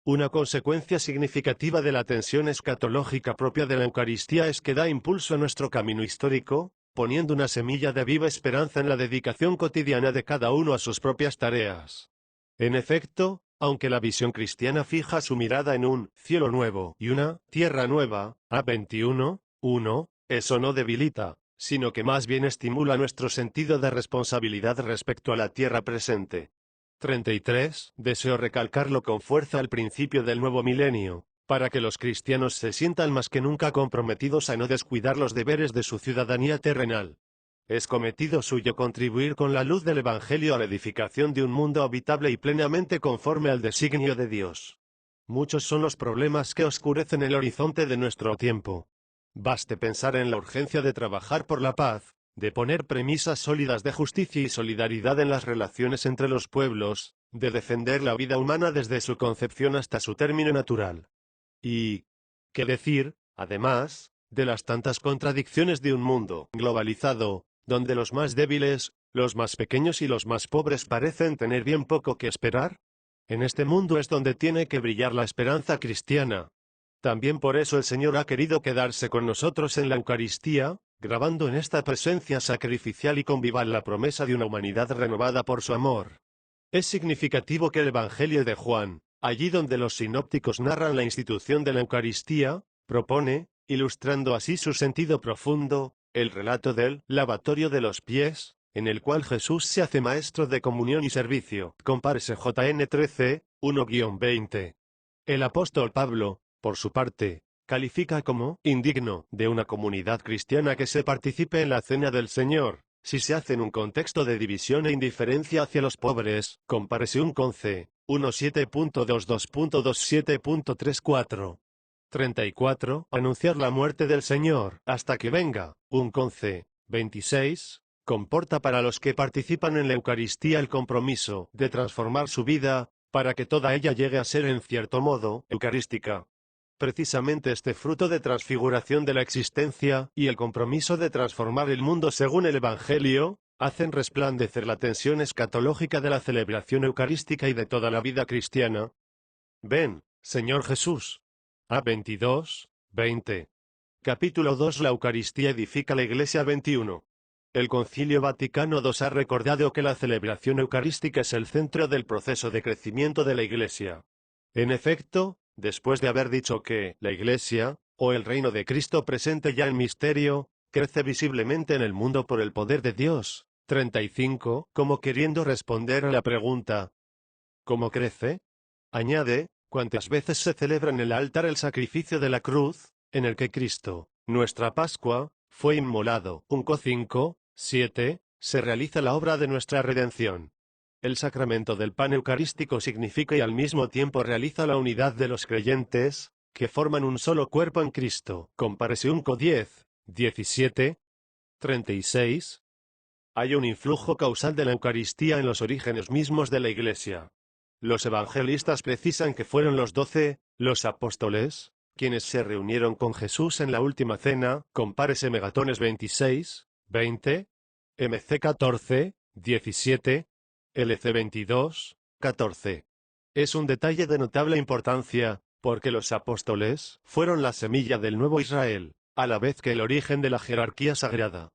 Una consecuencia significativa de la tensión escatológica propia de la Eucaristía es que da impulso a nuestro camino histórico, poniendo una semilla de viva esperanza en la dedicación cotidiana de cada uno a sus propias tareas. En efecto, aunque la visión cristiana fija su mirada en un cielo nuevo y una tierra nueva, a 21:1, eso no debilita, sino que más bien estimula nuestro sentido de responsabilidad respecto a la tierra presente. 33. Deseo recalcarlo con fuerza al principio del nuevo milenio, para que los cristianos se sientan más que nunca comprometidos a no descuidar los deberes de su ciudadanía terrenal. Es cometido suyo contribuir con la luz del Evangelio a la edificación de un mundo habitable y plenamente conforme al designio de Dios. Muchos son los problemas que oscurecen el horizonte de nuestro tiempo. Baste pensar en la urgencia de trabajar por la paz, de poner premisas sólidas de justicia y solidaridad en las relaciones entre los pueblos, de defender la vida humana desde su concepción hasta su término natural. Y, ¿qué decir, además, de las tantas contradicciones de un mundo globalizado, donde los más débiles, los más pequeños y los más pobres parecen tener bien poco que esperar? En este mundo es donde tiene que brillar la esperanza cristiana. También por eso el Señor ha querido quedarse con nosotros en la Eucaristía, grabando en esta presencia sacrificial y convival la promesa de una humanidad renovada por su amor. Es significativo que el Evangelio de Juan, allí donde los sinópticos narran la institución de la Eucaristía, propone, ilustrando así su sentido profundo, el relato del lavatorio de los pies, en el cual Jesús se hace maestro de comunión y servicio. Compárese JN 13, 1-20. El apóstol Pablo, por su parte, califica como indigno de una comunidad cristiana que se participe en la cena del Señor, si se hace en un contexto de división e indiferencia hacia los pobres. Compárese un Conce 1:7.22.27.34. 34. Anunciar la muerte del Señor hasta que venga. Un Conce 26. Comporta para los que participan en la Eucaristía el compromiso de transformar su vida, para que toda ella llegue a ser en cierto modo eucarística. Precisamente este fruto de transfiguración de la existencia y el compromiso de transformar el mundo según el Evangelio, hacen resplandecer la tensión escatológica de la celebración eucarística y de toda la vida cristiana. Ven, Señor Jesús. A 22:20. Capítulo 2. La Eucaristía edifica la Iglesia. 21. El Concilio Vaticano II ha recordado que la celebración eucarística es el centro del proceso de crecimiento de la Iglesia. En efecto, después de haber dicho que la Iglesia, o el reino de Cristo presente ya en misterio, crece visiblemente en el mundo por el poder de Dios, 35, como queriendo responder a la pregunta, ¿cómo crece? Añade, cuántas veces se celebra en el altar el sacrificio de la cruz, en el que Cristo, nuestra Pascua, fue inmolado. 5:7, se realiza la obra de nuestra redención. El sacramento del pan eucarístico significa y al mismo tiempo realiza la unidad de los creyentes, que forman un solo cuerpo en Cristo. Compárese 10:17, 36. Hay un influjo causal de la Eucaristía en los orígenes mismos de la Iglesia. Los evangelistas precisan que fueron los 12, los apóstoles, quienes se reunieron con Jesús en la última cena. Compárese Megatones 26:20, MC 14:17, LC 22:14. Es un detalle de notable importancia, porque los apóstoles fueron la semilla del nuevo Israel, a la vez que el origen de la jerarquía sagrada.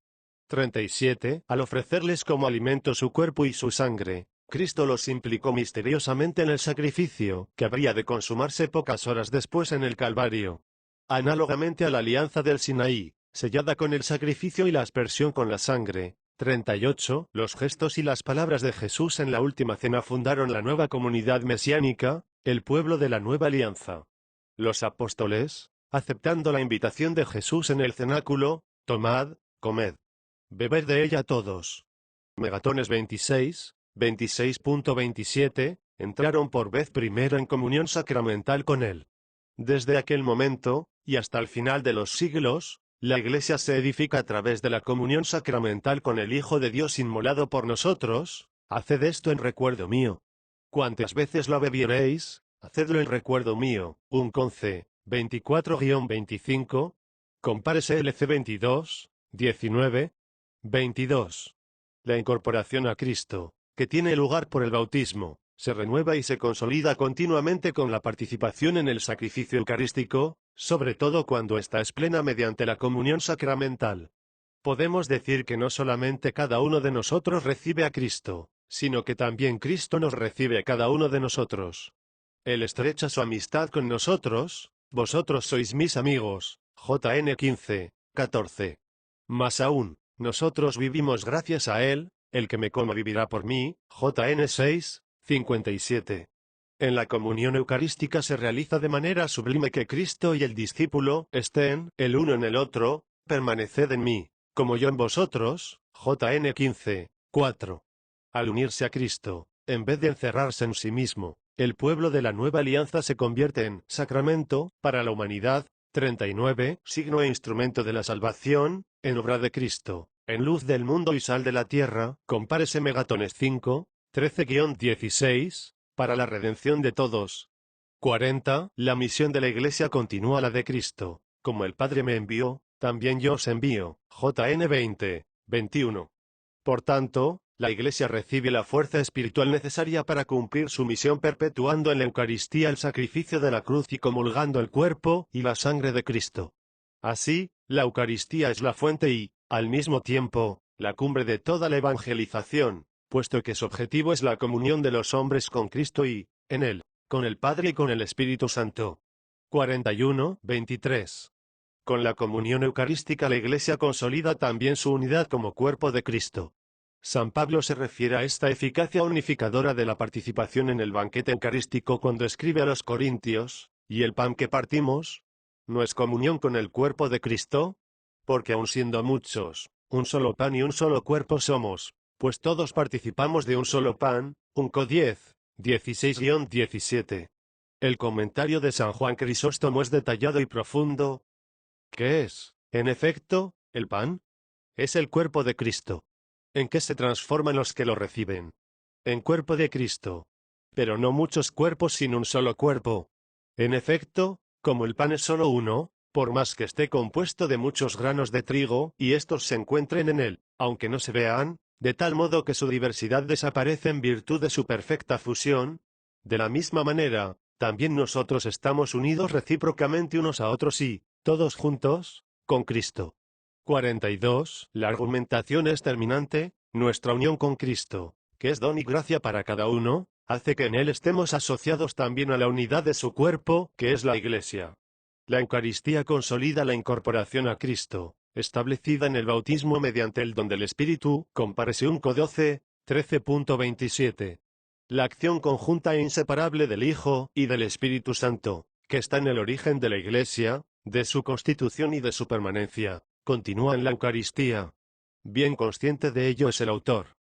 37. Al ofrecerles como alimento su cuerpo y su sangre, Cristo los implicó misteriosamente en el sacrificio, que habría de consumarse pocas horas después en el Calvario. análogamente a la alianza del Sinaí, sellada con el sacrificio y la aspersión con la sangre. 38. Los gestos y las palabras de Jesús en la última cena fundaron la nueva comunidad mesiánica, el pueblo de la nueva alianza. Los apóstoles, aceptando la invitación de Jesús en el cenáculo, tomad, comed, bebed de ella todos. Megatones 26, 26.27, entraron por vez primera en comunión sacramental con él. Desde aquel momento, y hasta el final de los siglos, la Iglesia se edifica a través de la comunión sacramental con el Hijo de Dios inmolado por nosotros. Haced esto en recuerdo mío. Cuantas veces lo bebiereis, hacedlo en recuerdo mío. 1 Conce, 24-25. Compárese LC 22, 19, 22. La incorporación a Cristo, que tiene lugar por el bautismo, se renueva y se consolida continuamente con la participación en el sacrificio eucarístico, sobre todo cuando ésta es plena mediante la comunión sacramental. Podemos decir que no solamente cada uno de nosotros recibe a Cristo, sino que también Cristo nos recibe a cada uno de nosotros. Él estrecha su amistad con nosotros, vosotros sois mis amigos, JN 15, 14. Más aún, nosotros vivimos gracias a Él, el que me coma vivirá por mí, JN 6, 57. En la comunión eucarística se realiza de manera sublime que Cristo y el discípulo estén, el uno en el otro, permaneced en mí, como yo en vosotros, JN 15, 4. Al unirse a Cristo, en vez de encerrarse en sí mismo, el pueblo de la nueva alianza se convierte en sacramento para la humanidad. 39. Signo e instrumento de la salvación, en obra de Cristo, en luz del mundo y sal de la tierra. Compárese Megatones 5, 13-16, para la redención de todos. 40. La misión de la Iglesia continúa la de Cristo. Como el Padre me envió, también yo os envío. JN 20, 21. Por tanto, la Iglesia recibe la fuerza espiritual necesaria para cumplir su misión perpetuando en la Eucaristía el sacrificio de la cruz y comulgando el cuerpo y la sangre de Cristo. Así, la Eucaristía es la fuente y, al mismo tiempo, la cumbre de toda la evangelización, puesto que su objetivo es la comunión de los hombres con Cristo y, en Él, con el Padre y con el Espíritu Santo. 41, 23. Con la comunión eucarística la Iglesia consolida también su unidad como cuerpo de Cristo. San Pablo se refiere a esta eficacia unificadora de la participación en el banquete eucarístico cuando escribe a los Corintios, ¿y el pan que partimos? ¿No es comunión con el cuerpo de Cristo? Porque aun siendo muchos, un solo pan y un solo cuerpo somos, pues todos participamos de un solo pan. 1 Co 10, 16-17. El comentario de San Juan Crisóstomo es detallado y profundo. ¿Qué es, en efecto, el pan? Es el cuerpo de Cristo. ¿En qué se transforman los que lo reciben? En cuerpo de Cristo. Pero no muchos cuerpos sin un solo cuerpo. En efecto, como el pan es solo uno, por más que esté compuesto de muchos granos de trigo, y estos se encuentren en él, aunque no se vean, de tal modo que su diversidad desaparece en virtud de su perfecta fusión, de la misma manera, también nosotros estamos unidos recíprocamente unos a otros y, todos juntos, con Cristo. 42. La argumentación es terminante. Nuestra unión con Cristo, que es don y gracia para cada uno, hace que en Él estemos asociados también a la unidad de su cuerpo, que es la Iglesia. La Eucaristía consolida la incorporación a Cristo, establecida en el bautismo mediante el don del Espíritu. Compárese 1 Co 12, 13.27. La acción conjunta e inseparable del Hijo y del Espíritu Santo, que está en el origen de la Iglesia, de su constitución y de su permanencia, continúa en la Eucaristía. Bien consciente de ello es el autor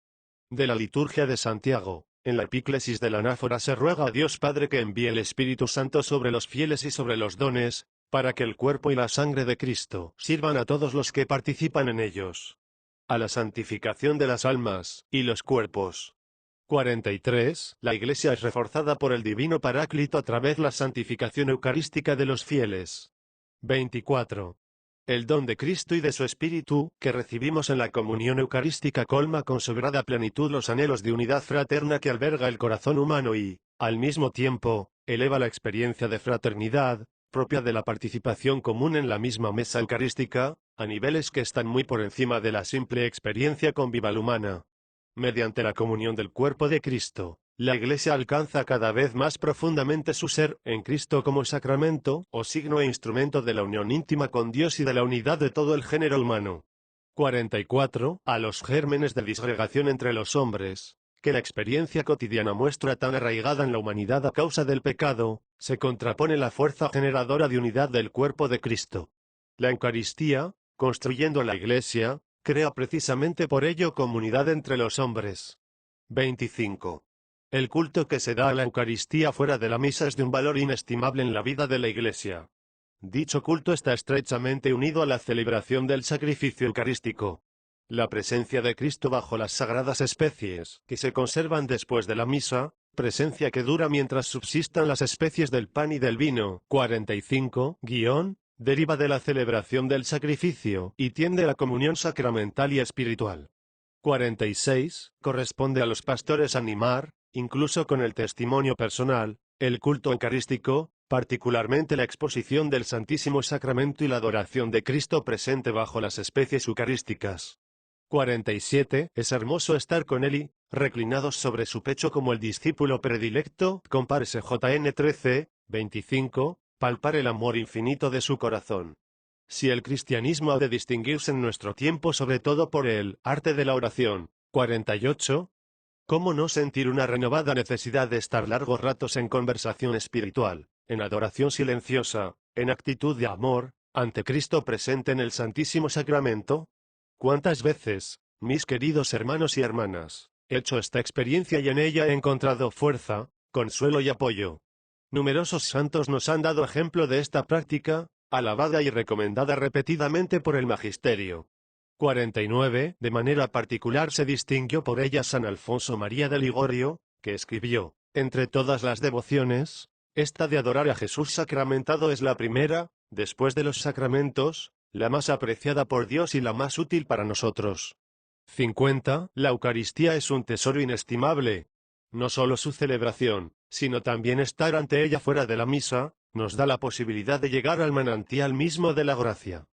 de la liturgia de Santiago. En la epíclesis de la anáfora se ruega a Dios Padre que envíe el Espíritu Santo sobre los fieles y sobre los dones, para que el cuerpo y la sangre de Cristo sirvan a todos los que participan en ellos, a la santificación de las almas y los cuerpos. 43. La Iglesia es reforzada por el Divino Paráclito a través de la santificación eucarística de los fieles. 24. El don de Cristo y de su Espíritu, que recibimos en la comunión eucarística, colma con sobrada plenitud los anhelos de unidad fraterna que alberga el corazón humano y, al mismo tiempo, eleva la experiencia de fraternidad, propia de la participación común en la misma mesa eucarística, a niveles que están muy por encima de la simple experiencia convivial humana. Mediante la comunión del cuerpo de Cristo, La Iglesia alcanza cada vez más profundamente su ser en Cristo como sacramento, o signo e instrumento de la unión íntima con Dios y de la unidad de todo el género humano. 44. A los gérmenes de disgregación entre los hombres, que la experiencia cotidiana muestra tan arraigada en la humanidad a causa del pecado, se contrapone la fuerza generadora de unidad del cuerpo de Cristo. La Eucaristía, construyendo la Iglesia, crea precisamente por ello comunidad entre los hombres. 25. El culto que se da a la Eucaristía fuera de la misa es de un valor inestimable en la vida de la Iglesia. Dicho culto está estrechamente unido a la celebración del sacrificio eucarístico. La presencia de Cristo bajo las sagradas especies, que se conservan después de la misa, presencia que dura mientras subsistan las especies del pan y del vino. 45. Deriva de la celebración del sacrificio, y tiende a la comunión sacramental y espiritual. 46. Corresponde a los pastores animar, incluso con el testimonio personal, el culto eucarístico, particularmente la exposición del Santísimo Sacramento y la adoración de Cristo presente bajo las especies eucarísticas. 47. Es hermoso estar con él y, reclinados sobre su pecho como el discípulo predilecto, compárese JN 13, 25, palpar el amor infinito de su corazón. Si el cristianismo ha de distinguirse en nuestro tiempo sobre todo por el arte de la oración. 48. ¿Cómo no sentir una renovada necesidad de estar largos ratos en conversación espiritual, en adoración silenciosa, en actitud de amor, ante Cristo presente en el Santísimo Sacramento? ¿Cuántas veces, mis queridos hermanos y hermanas, he hecho esta experiencia y en ella he encontrado fuerza, consuelo y apoyo? Numerosos santos nos han dado ejemplo de esta práctica, alabada y recomendada repetidamente por el magisterio. 49. De manera particular se distinguió por ella San Alfonso María de Ligorio, que escribió, entre todas las devociones, esta de adorar a Jesús sacramentado es la primera, después de los sacramentos, la más apreciada por Dios y la más útil para nosotros. 50. La Eucaristía es un tesoro inestimable. No solo su celebración, sino también estar ante ella fuera de la misa, nos da la posibilidad de llegar al manantial mismo de la gracia.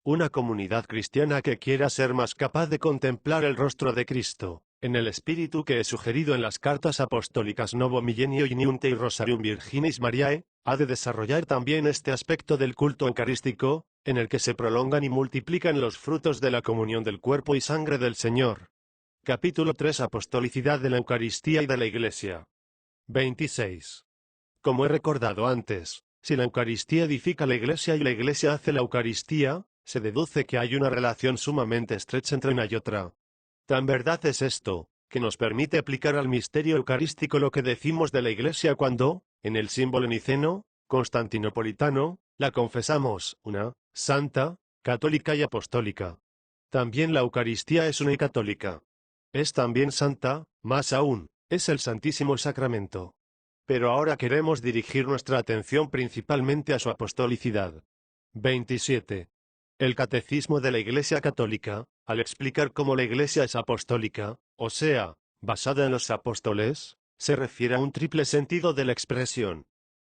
Una comunidad cristiana que quiera ser más capaz de contemplar el rostro de Cristo, en el espíritu que he sugerido en las cartas apostólicas Novo Millennio Uniunte y Rosarium Virginis Mariae, ha de desarrollar también este aspecto del culto eucarístico, en el que se prolongan y multiplican los frutos de la comunión del cuerpo y sangre del Señor. Capítulo 3. Apostolicidad de la Eucaristía y de la Iglesia. 26. Como he recordado antes, si la Eucaristía edifica la Iglesia y la Iglesia hace la Eucaristía, se deduce que hay una relación sumamente estrecha entre una y otra. Tan verdad es esto, que nos permite aplicar al misterio eucarístico lo que decimos de la Iglesia cuando, en el símbolo niceno, constantinopolitano, la confesamos, una, santa, católica y apostólica. También la Eucaristía es una y católica. Es también santa, más aún, es el Santísimo Sacramento. Pero ahora queremos dirigir nuestra atención principalmente a su apostolicidad. 27. El Catecismo de la Iglesia Católica, al explicar cómo la Iglesia es apostólica, o sea, basada en los apóstoles, se refiere a un triple sentido de la expresión.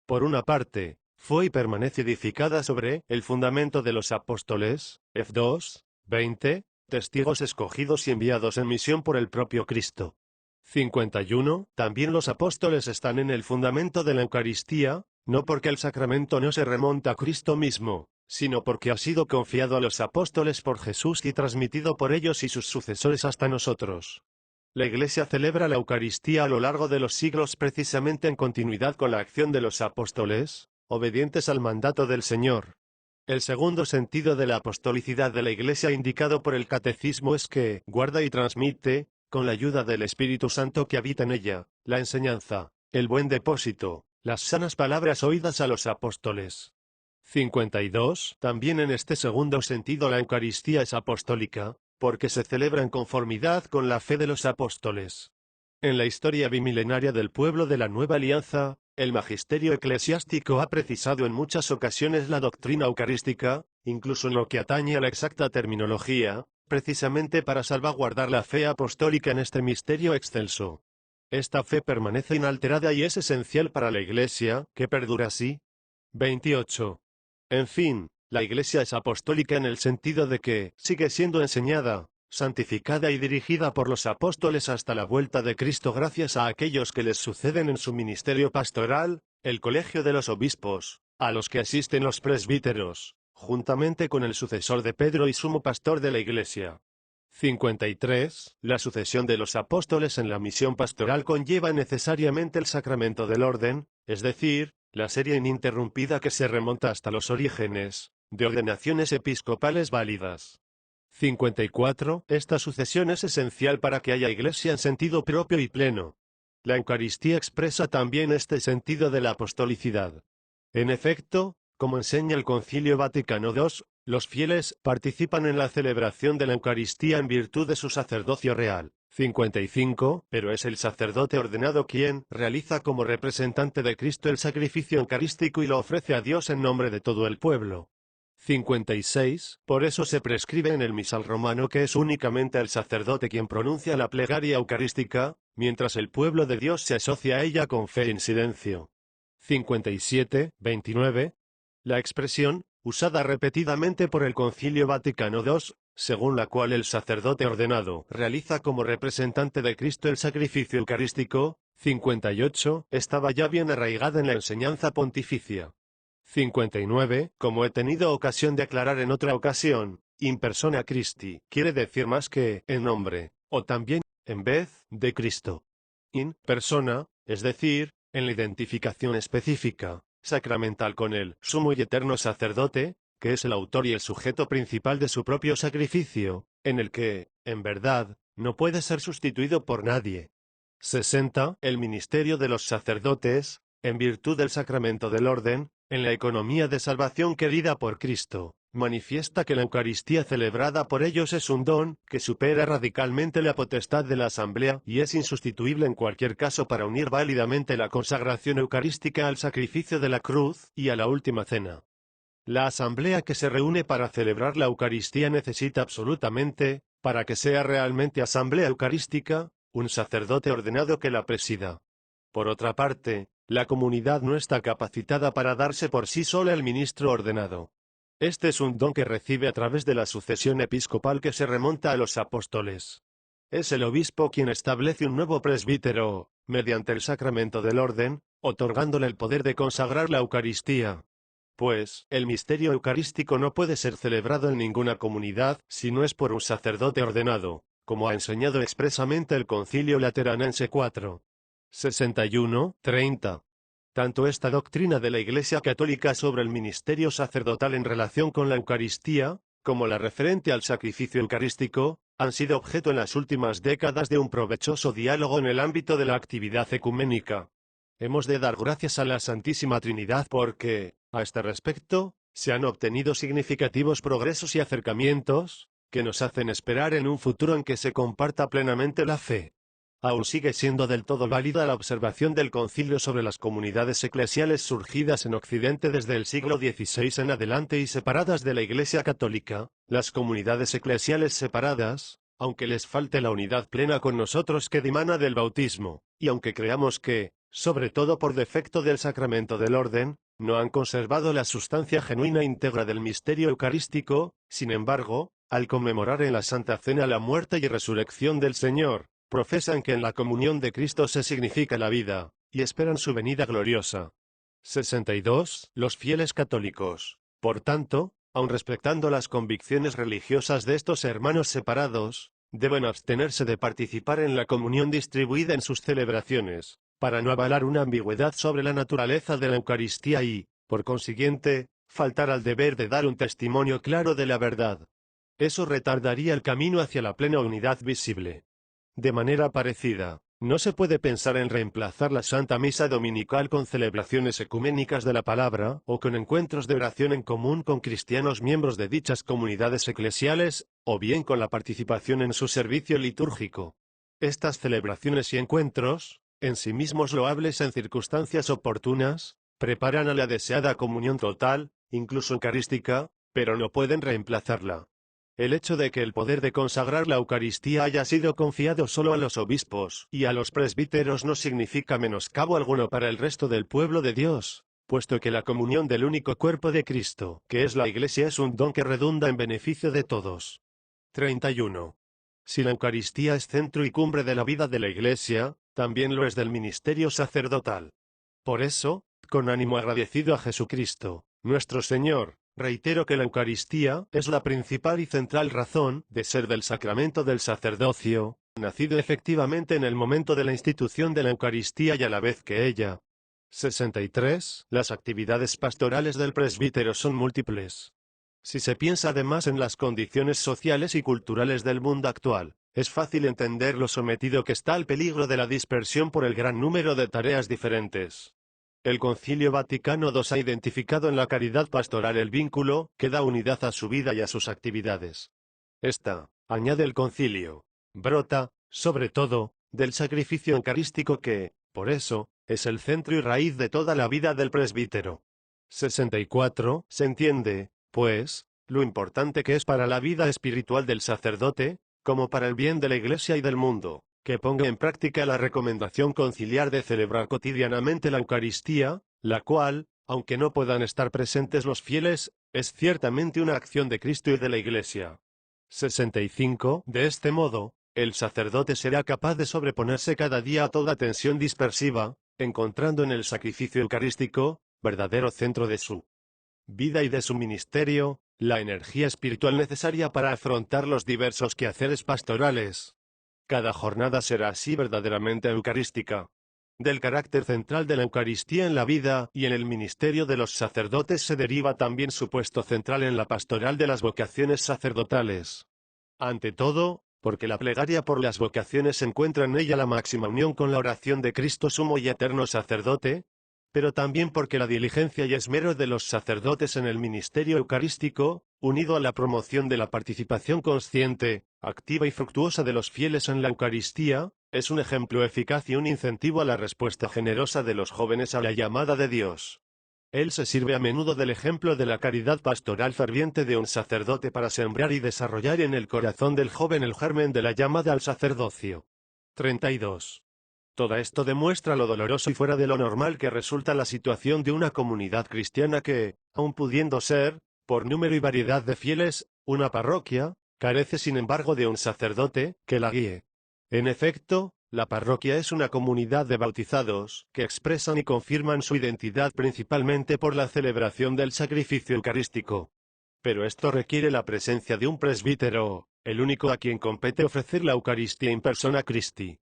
Por una parte, fue y permanece edificada sobre el fundamento de los apóstoles, F2, 20, testigos escogidos y enviados en misión por el propio Cristo. 51. También los apóstoles están en el fundamento de la Eucaristía, no porque el sacramento no se remonta a Cristo mismo, sino porque ha sido confiado a los apóstoles por Jesús y transmitido por ellos y sus sucesores hasta nosotros. La Iglesia celebra la Eucaristía a lo largo de los siglos precisamente en continuidad con la acción de los apóstoles, obedientes al mandato del Señor. El segundo sentido de la apostolicidad de la Iglesia indicado por el Catecismo es que guarda y transmite, con la ayuda del Espíritu Santo que habita en ella, la enseñanza, el buen depósito, las sanas palabras oídas a los apóstoles. 52. También en este segundo sentido la Eucaristía es apostólica, porque se celebra en conformidad con la fe de los apóstoles. En la historia bimilenaria del pueblo de la Nueva Alianza, el magisterio eclesiástico ha precisado en muchas ocasiones la doctrina eucarística, incluso en lo que atañe a la exacta terminología, precisamente para salvaguardar la fe apostólica en este misterio excelso. Esta fe permanece inalterada y es esencial para la Iglesia, que perdura así. 28. En fin, la Iglesia es apostólica en el sentido de que sigue siendo enseñada, santificada y dirigida por los apóstoles hasta la vuelta de Cristo gracias a aquellos que les suceden en su ministerio pastoral, el colegio de los obispos, a los que asisten los presbíteros, juntamente con el sucesor de Pedro y sumo pastor de la Iglesia. 53. La sucesión de los apóstoles en la misión pastoral conlleva necesariamente el sacramento del orden, es decir, la serie ininterrumpida que se remonta hasta los orígenes, de ordenaciones episcopales válidas. 54. Esta sucesión es esencial para que haya Iglesia en sentido propio y pleno. La Eucaristía expresa también este sentido de la apostolicidad. En efecto, como enseña el Concilio Vaticano II, los fieles participan en la celebración de la Eucaristía en virtud de su sacerdocio real. 55. Pero es el sacerdote ordenado quien realiza como representante de Cristo el sacrificio eucarístico y lo ofrece a Dios en nombre de todo el pueblo. 56. Por eso se prescribe en el misal romano que es únicamente el sacerdote quien pronuncia la plegaria eucarística, mientras el pueblo de Dios se asocia a ella con fe y en silencio. 57. 29. La expresión, usada repetidamente por el Concilio Vaticano II, según la cual el sacerdote ordenado realiza como representante de Cristo el sacrificio eucarístico, 58, estaba ya bien arraigada en la enseñanza pontificia. 59. Como he tenido ocasión de aclarar en otra ocasión, in persona Christi quiere decir más que en nombre, o también en vez de Cristo. In persona, es decir, en la identificación específica, sacramental con el sumo y eterno sacerdote, que es el autor y el sujeto principal de su propio sacrificio, en el que, en verdad, no puede ser sustituido por nadie. 60. El ministerio de los sacerdotes, en virtud del sacramento del orden, en la economía de salvación querida por Cristo, manifiesta que la Eucaristía celebrada por ellos es un don que supera radicalmente la potestad de la Asamblea y es insustituible en cualquier caso para unir válidamente la consagración eucarística al sacrificio de la cruz y a la última cena. La Asamblea que se reúne para celebrar la Eucaristía necesita absolutamente, para que sea realmente Asamblea Eucarística, un sacerdote ordenado que la presida. Por otra parte, la comunidad no está capacitada para darse por sí sola el ministro ordenado. Este es un don que recibe a través de la sucesión episcopal que se remonta a los apóstoles. Es el obispo quien establece un nuevo presbítero, mediante el sacramento del orden, otorgándole el poder de consagrar la Eucaristía. Pues, el misterio eucarístico no puede ser celebrado en ninguna comunidad si no es por un sacerdote ordenado, como ha enseñado expresamente el Concilio Lateranense IV. 61, 30. Tanto esta doctrina de la Iglesia Católica sobre el ministerio sacerdotal en relación con la Eucaristía, como la referente al sacrificio eucarístico, han sido objeto en las últimas décadas de un provechoso diálogo en el ámbito de la actividad ecuménica. Hemos de dar gracias a la Santísima Trinidad porque, a este respecto, se han obtenido significativos progresos y acercamientos, que nos hacen esperar en un futuro en que se comparta plenamente la fe. Aún sigue siendo del todo válida la observación del Concilio sobre las comunidades eclesiales surgidas en Occidente desde el siglo XVI en adelante y separadas de la Iglesia Católica. Las comunidades eclesiales separadas, aunque les falte la unidad plena con nosotros que dimana del bautismo, y aunque creamos que, sobre todo por defecto del sacramento del orden, no han conservado la sustancia genuina íntegra del misterio eucarístico, sin embargo, al conmemorar en la Santa Cena la muerte y resurrección del Señor, profesan que en la comunión de Cristo se significa la vida, y esperan su venida gloriosa. 62. Los fieles católicos, por tanto, aun respetando las convicciones religiosas de estos hermanos separados, deben abstenerse de participar en la comunión distribuida en sus celebraciones, para no avalar una ambigüedad sobre la naturaleza de la Eucaristía y, por consiguiente, faltar al deber de dar un testimonio claro de la verdad. Eso retardaría el camino hacia la plena unidad visible. De manera parecida, no se puede pensar en reemplazar la Santa Misa Dominical con celebraciones ecuménicas de la palabra, o con encuentros de oración en común con cristianos miembros de dichas comunidades eclesiales, o bien con la participación en su servicio litúrgico. Estas celebraciones y encuentros, en sí mismos loables en circunstancias oportunas, preparan a la deseada comunión total, incluso eucarística, pero no pueden reemplazarla. El hecho de que el poder de consagrar la Eucaristía haya sido confiado solo a los obispos y a los presbíteros no significa menoscabo alguno para el resto del pueblo de Dios, puesto que la comunión del único cuerpo de Cristo, que es la Iglesia, es un don que redunda en beneficio de todos. 31. Si la Eucaristía es centro y cumbre de la vida de la Iglesia, también lo es del ministerio sacerdotal. Por eso, con ánimo agradecido a Jesucristo, nuestro Señor, reitero que la Eucaristía es la principal y central razón de ser del sacramento del sacerdocio, nacido efectivamente en el momento de la institución de la Eucaristía y a la vez que ella. 63. Las actividades pastorales del presbítero son múltiples. Si se piensa además en las condiciones sociales y culturales del mundo actual, es fácil entender lo sometido que está al peligro de la dispersión por el gran número de tareas diferentes. El Concilio Vaticano II ha identificado en la caridad pastoral el vínculo que da unidad a su vida y a sus actividades. Esta, añade el concilio, brota, sobre todo, del sacrificio eucarístico que, por eso, es el centro y raíz de toda la vida del presbítero. 64. Se entiende, pues, lo importante que es para la vida espiritual del sacerdote, como para el bien de la Iglesia y del mundo, que ponga en práctica la recomendación conciliar de celebrar cotidianamente la Eucaristía, la cual, aunque no puedan estar presentes los fieles, es ciertamente una acción de Cristo y de la Iglesia. 65. De este modo, el sacerdote será capaz de sobreponerse cada día a toda tensión dispersiva, encontrando en el sacrificio eucarístico, verdadero centro de su vida y de su ministerio, la energía espiritual necesaria para afrontar los diversos quehaceres pastorales. Cada jornada será así verdaderamente eucarística. Del carácter central de la Eucaristía en la vida y en el ministerio de los sacerdotes se deriva también su puesto central en la pastoral de las vocaciones sacerdotales. Ante todo, porque la plegaria por las vocaciones encuentra en ella la máxima unión con la oración de Cristo sumo y eterno sacerdote, pero también porque la diligencia y esmero de los sacerdotes en el ministerio eucarístico, unido a la promoción de la participación consciente, activa y fructuosa de los fieles en la Eucaristía, es un ejemplo eficaz y un incentivo a la respuesta generosa de los jóvenes a la llamada de Dios. Él se sirve a menudo del ejemplo de la caridad pastoral ferviente de un sacerdote para sembrar y desarrollar en el corazón del joven el germen de la llamada al sacerdocio. 32. Todo esto demuestra lo doloroso y fuera de lo normal que resulta la situación de una comunidad cristiana que, aun pudiendo ser, por número y variedad de fieles, una parroquia, carece sin embargo de un sacerdote que la guíe. En efecto, la parroquia es una comunidad de bautizados que expresan y confirman su identidad principalmente por la celebración del sacrificio eucarístico. Pero esto requiere la presencia de un presbítero, el único a quien compete ofrecer la Eucaristía in persona Christi.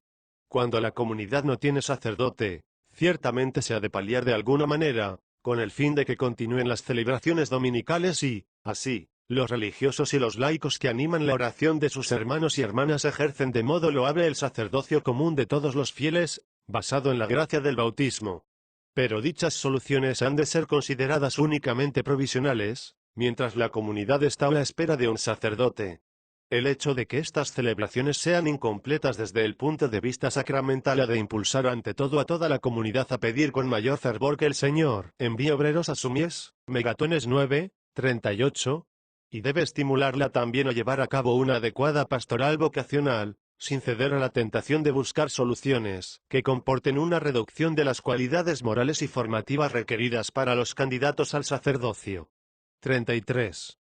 Cuando la comunidad no tiene sacerdote, ciertamente se ha de paliar de alguna manera, con el fin de que continúen las celebraciones dominicales y, así, los religiosos y los laicos que animan la oración de sus hermanos y hermanas ejercen de modo loable el sacerdocio común de todos los fieles, basado en la gracia del bautismo. Pero dichas soluciones han de ser consideradas únicamente provisionales, mientras la comunidad está a la espera de un sacerdote. El hecho de que estas celebraciones sean incompletas desde el punto de vista sacramental ha de impulsar ante todo a toda la comunidad a pedir con mayor fervor que el Señor envíe obreros a su mies, Megatones 9, 38, y debe estimularla también a llevar a cabo una adecuada pastoral vocacional, sin ceder a la tentación de buscar soluciones que comporten una reducción de las cualidades morales y formativas requeridas para los candidatos al sacerdocio. 33.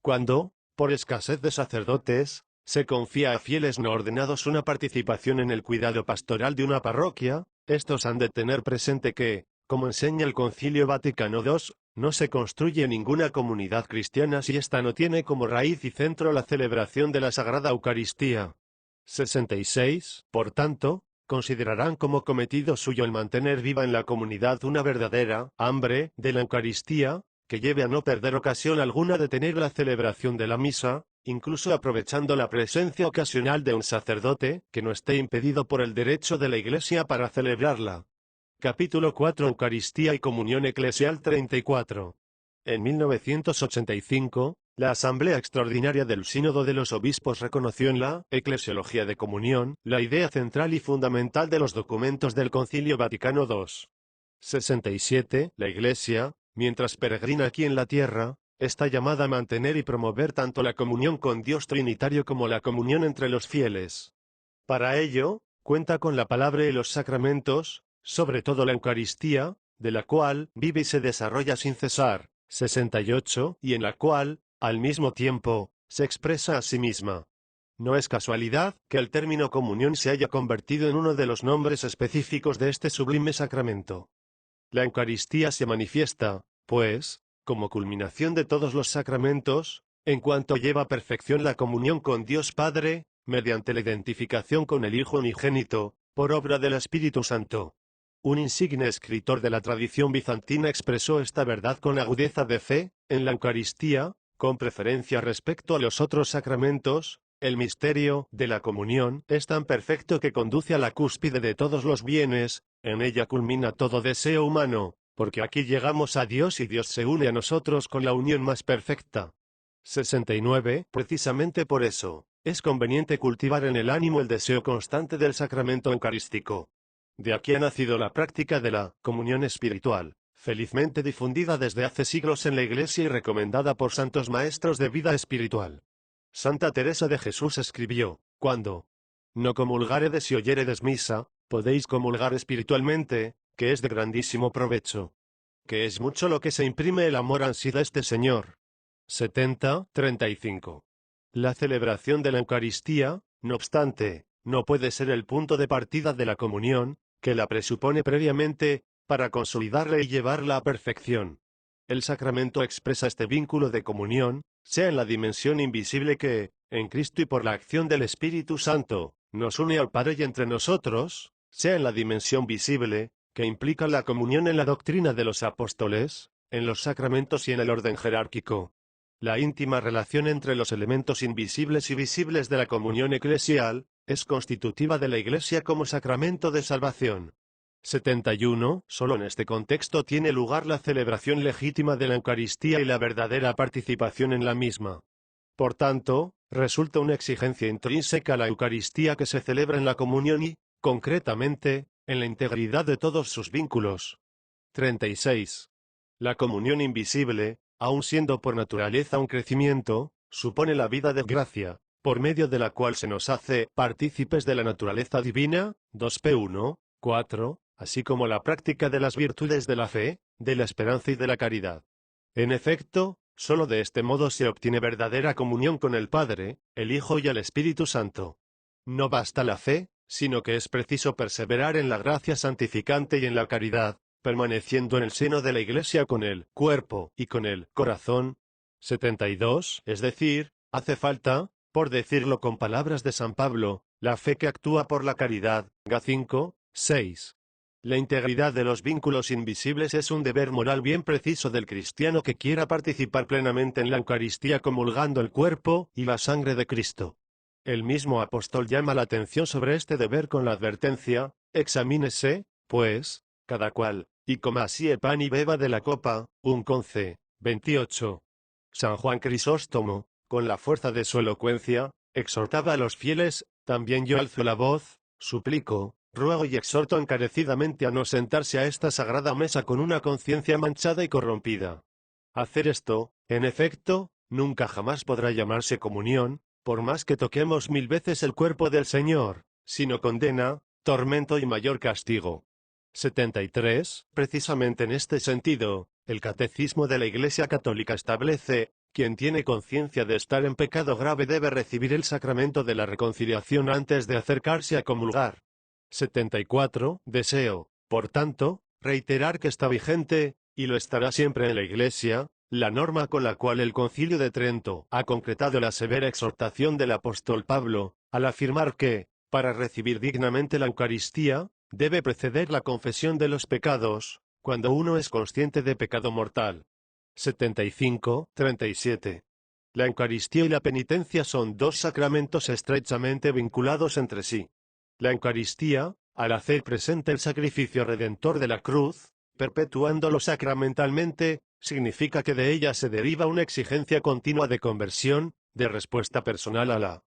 Cuando, por escasez de sacerdotes, se confía a fieles no ordenados una participación en el cuidado pastoral de una parroquia, estos han de tener presente que, como enseña el Concilio Vaticano II, no se construye ninguna comunidad cristiana si ésta no tiene como raíz y centro la celebración de la Sagrada Eucaristía. 66. Por tanto, considerarán como cometido suyo el mantener viva en la comunidad una verdadera hambre de la Eucaristía, que lleve a no perder ocasión alguna de tener la celebración de la misa, incluso aprovechando la presencia ocasional de un sacerdote, que no esté impedido por el derecho de la Iglesia para celebrarla. Capítulo 4 Eucaristía y Comunión Eclesial 34. En 1985, la Asamblea Extraordinaria del Sínodo de los Obispos reconoció en la Eclesiología de Comunión la idea central y fundamental de los documentos del Concilio Vaticano II. 67. La Iglesia, mientras peregrina aquí en la tierra, está llamada a mantener y promover tanto la comunión con Dios Trinitario como la comunión entre los fieles. Para ello, cuenta con la palabra y los sacramentos, sobre todo la Eucaristía, de la cual vive y se desarrolla sin cesar, 68, y en la cual, al mismo tiempo, se expresa a sí misma. No es casualidad que el término comunión se haya convertido en uno de los nombres específicos de este sublime sacramento. La Eucaristía se manifiesta, pues, como culminación de todos los sacramentos, en cuanto lleva a perfección la comunión con Dios Padre, mediante la identificación con el Hijo unigénito, por obra del Espíritu Santo. Un insigne escritor de la tradición bizantina expresó esta verdad con agudeza de fe: en la Eucaristía, con preferencia respecto a los otros sacramentos, el misterio de la comunión es tan perfecto que conduce a la cúspide de todos los bienes, en ella culmina todo deseo humano, porque aquí llegamos a Dios y Dios se une a nosotros con la unión más perfecta. 69. Precisamente por eso, es conveniente cultivar en el ánimo el deseo constante del sacramento eucarístico. De aquí ha nacido la práctica de la comunión espiritual, felizmente difundida desde hace siglos en la Iglesia y recomendada por santos maestros de vida espiritual. Santa Teresa de Jesús escribió: cuando no comulgáredes y oyéredes misa, podéis comulgar espiritualmente, que es de grandísimo provecho. Que es mucho lo que se imprime el amor ansí de este Señor. 70-35. La celebración de la Eucaristía, no obstante, no puede ser el punto de partida de la comunión, que la presupone previamente, para consolidarla y llevarla a perfección. El sacramento expresa este vínculo de comunión, sea en la dimensión invisible que, en Cristo y por la acción del Espíritu Santo, nos une al Padre y entre nosotros, sea en la dimensión visible, que implica la comunión en la doctrina de los apóstoles, en los sacramentos y en el orden jerárquico. La íntima relación entre los elementos invisibles y visibles de la comunión eclesial, es constitutiva de la Iglesia como sacramento de salvación. 71. Solo en este contexto tiene lugar la celebración legítima de la Eucaristía y la verdadera participación en la misma. Por tanto, resulta una exigencia intrínseca la Eucaristía que se celebra en la comunión y, concretamente, en la integridad de todos sus vínculos. 36. La comunión invisible, aun siendo por naturaleza un crecimiento, supone la vida de gracia, por medio de la cual se nos hace partícipes de la naturaleza divina, 2 P 1:4, así como la práctica de las virtudes de la fe, de la esperanza y de la caridad. En efecto, sólo de este modo se obtiene verdadera comunión con el Padre, el Hijo y el Espíritu Santo. No basta la fe, sino que es preciso perseverar en la gracia santificante y en la caridad, permaneciendo en el seno de la Iglesia con el cuerpo y con el corazón. 72. Es decir, hace falta, por decirlo con palabras de San Pablo, la fe que actúa por la caridad. Ga 5:6. La integridad de los vínculos invisibles es un deber moral bien preciso del cristiano que quiera participar plenamente en la Eucaristía comulgando el cuerpo y la sangre de Cristo. El mismo apóstol llama la atención sobre este deber con la advertencia: examínese, pues, cada cual, y coma así el pan y beba de la copa. 1:28. San Juan Crisóstomo, con la fuerza de su elocuencia, exhortaba a los fieles: también yo alzo la voz, suplico, ruego y exhorto encarecidamente a no sentarse a esta sagrada mesa con una conciencia manchada y corrompida. Hacer esto, en efecto, nunca jamás podrá llamarse comunión, por más que toquemos 1000 veces el cuerpo del Señor, sino condena, tormento y mayor castigo. 73. Precisamente en este sentido, el Catecismo de la Iglesia Católica establece: quien tiene conciencia de estar en pecado grave debe recibir el sacramento de la reconciliación antes de acercarse a comulgar. 74. Deseo, por tanto, reiterar que está vigente, y lo estará siempre en la Iglesia, la norma con la cual el Concilio de Trento ha concretado la severa exhortación del apóstol Pablo, al afirmar que, para recibir dignamente la Eucaristía, debe preceder la confesión de los pecados, cuando uno es consciente de pecado mortal. 75-37. La Eucaristía y la penitencia son dos sacramentos estrechamente vinculados entre sí. La Eucaristía, al hacer presente el sacrificio redentor de la cruz, perpetuándolo sacramentalmente, significa que de ella se deriva una exigencia continua de conversión, de respuesta personal a la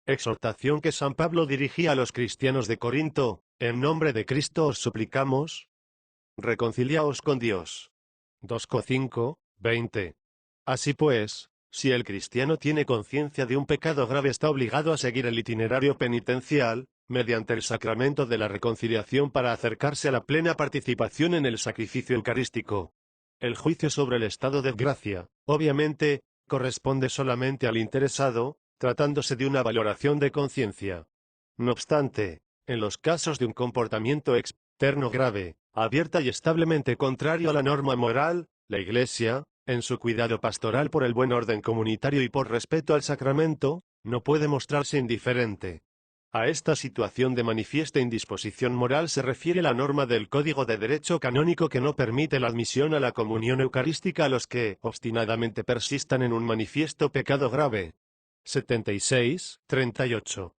exhortación que San Pablo dirigía a los cristianos de Corinto: en nombre de Cristo os suplicamos, reconciliaos con Dios. 2:5-20. Así pues, si el cristiano tiene conciencia de un pecado grave, está obligado a seguir el itinerario penitencial, mediante el sacramento de la reconciliación, para acercarse a la plena participación en el sacrificio eucarístico. El juicio sobre el estado de gracia, obviamente, corresponde solamente al interesado, tratándose de una valoración de conciencia. No obstante, en los casos de un comportamiento externo grave, abierta y establemente contrario a la norma moral, la Iglesia, en su cuidado pastoral por el buen orden comunitario y por respeto al sacramento, no puede mostrarse indiferente. A esta situación de manifiesta indisposición moral se refiere la norma del Código de Derecho Canónico que no permite la admisión a la comunión eucarística a los que obstinadamente persistan en un manifiesto pecado grave. 76-38.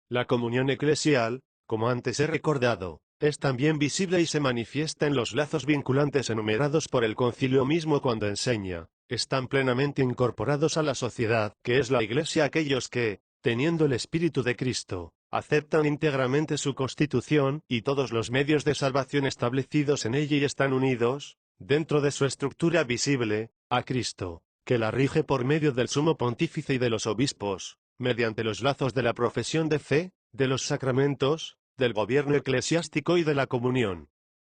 La comunión eclesial, como antes he recordado, es también visible y se manifiesta en los lazos vinculantes enumerados por el concilio mismo cuando enseña, están plenamente incorporados a la sociedad, que es la Iglesia aquellos que, teniendo el Espíritu de Cristo, aceptan íntegramente su constitución y todos los medios de salvación establecidos en ella y están unidos, dentro de su estructura visible, a Cristo, que la rige por medio del sumo pontífice y de los obispos, mediante los lazos de la profesión de fe, de los sacramentos, del gobierno eclesiástico y de la comunión.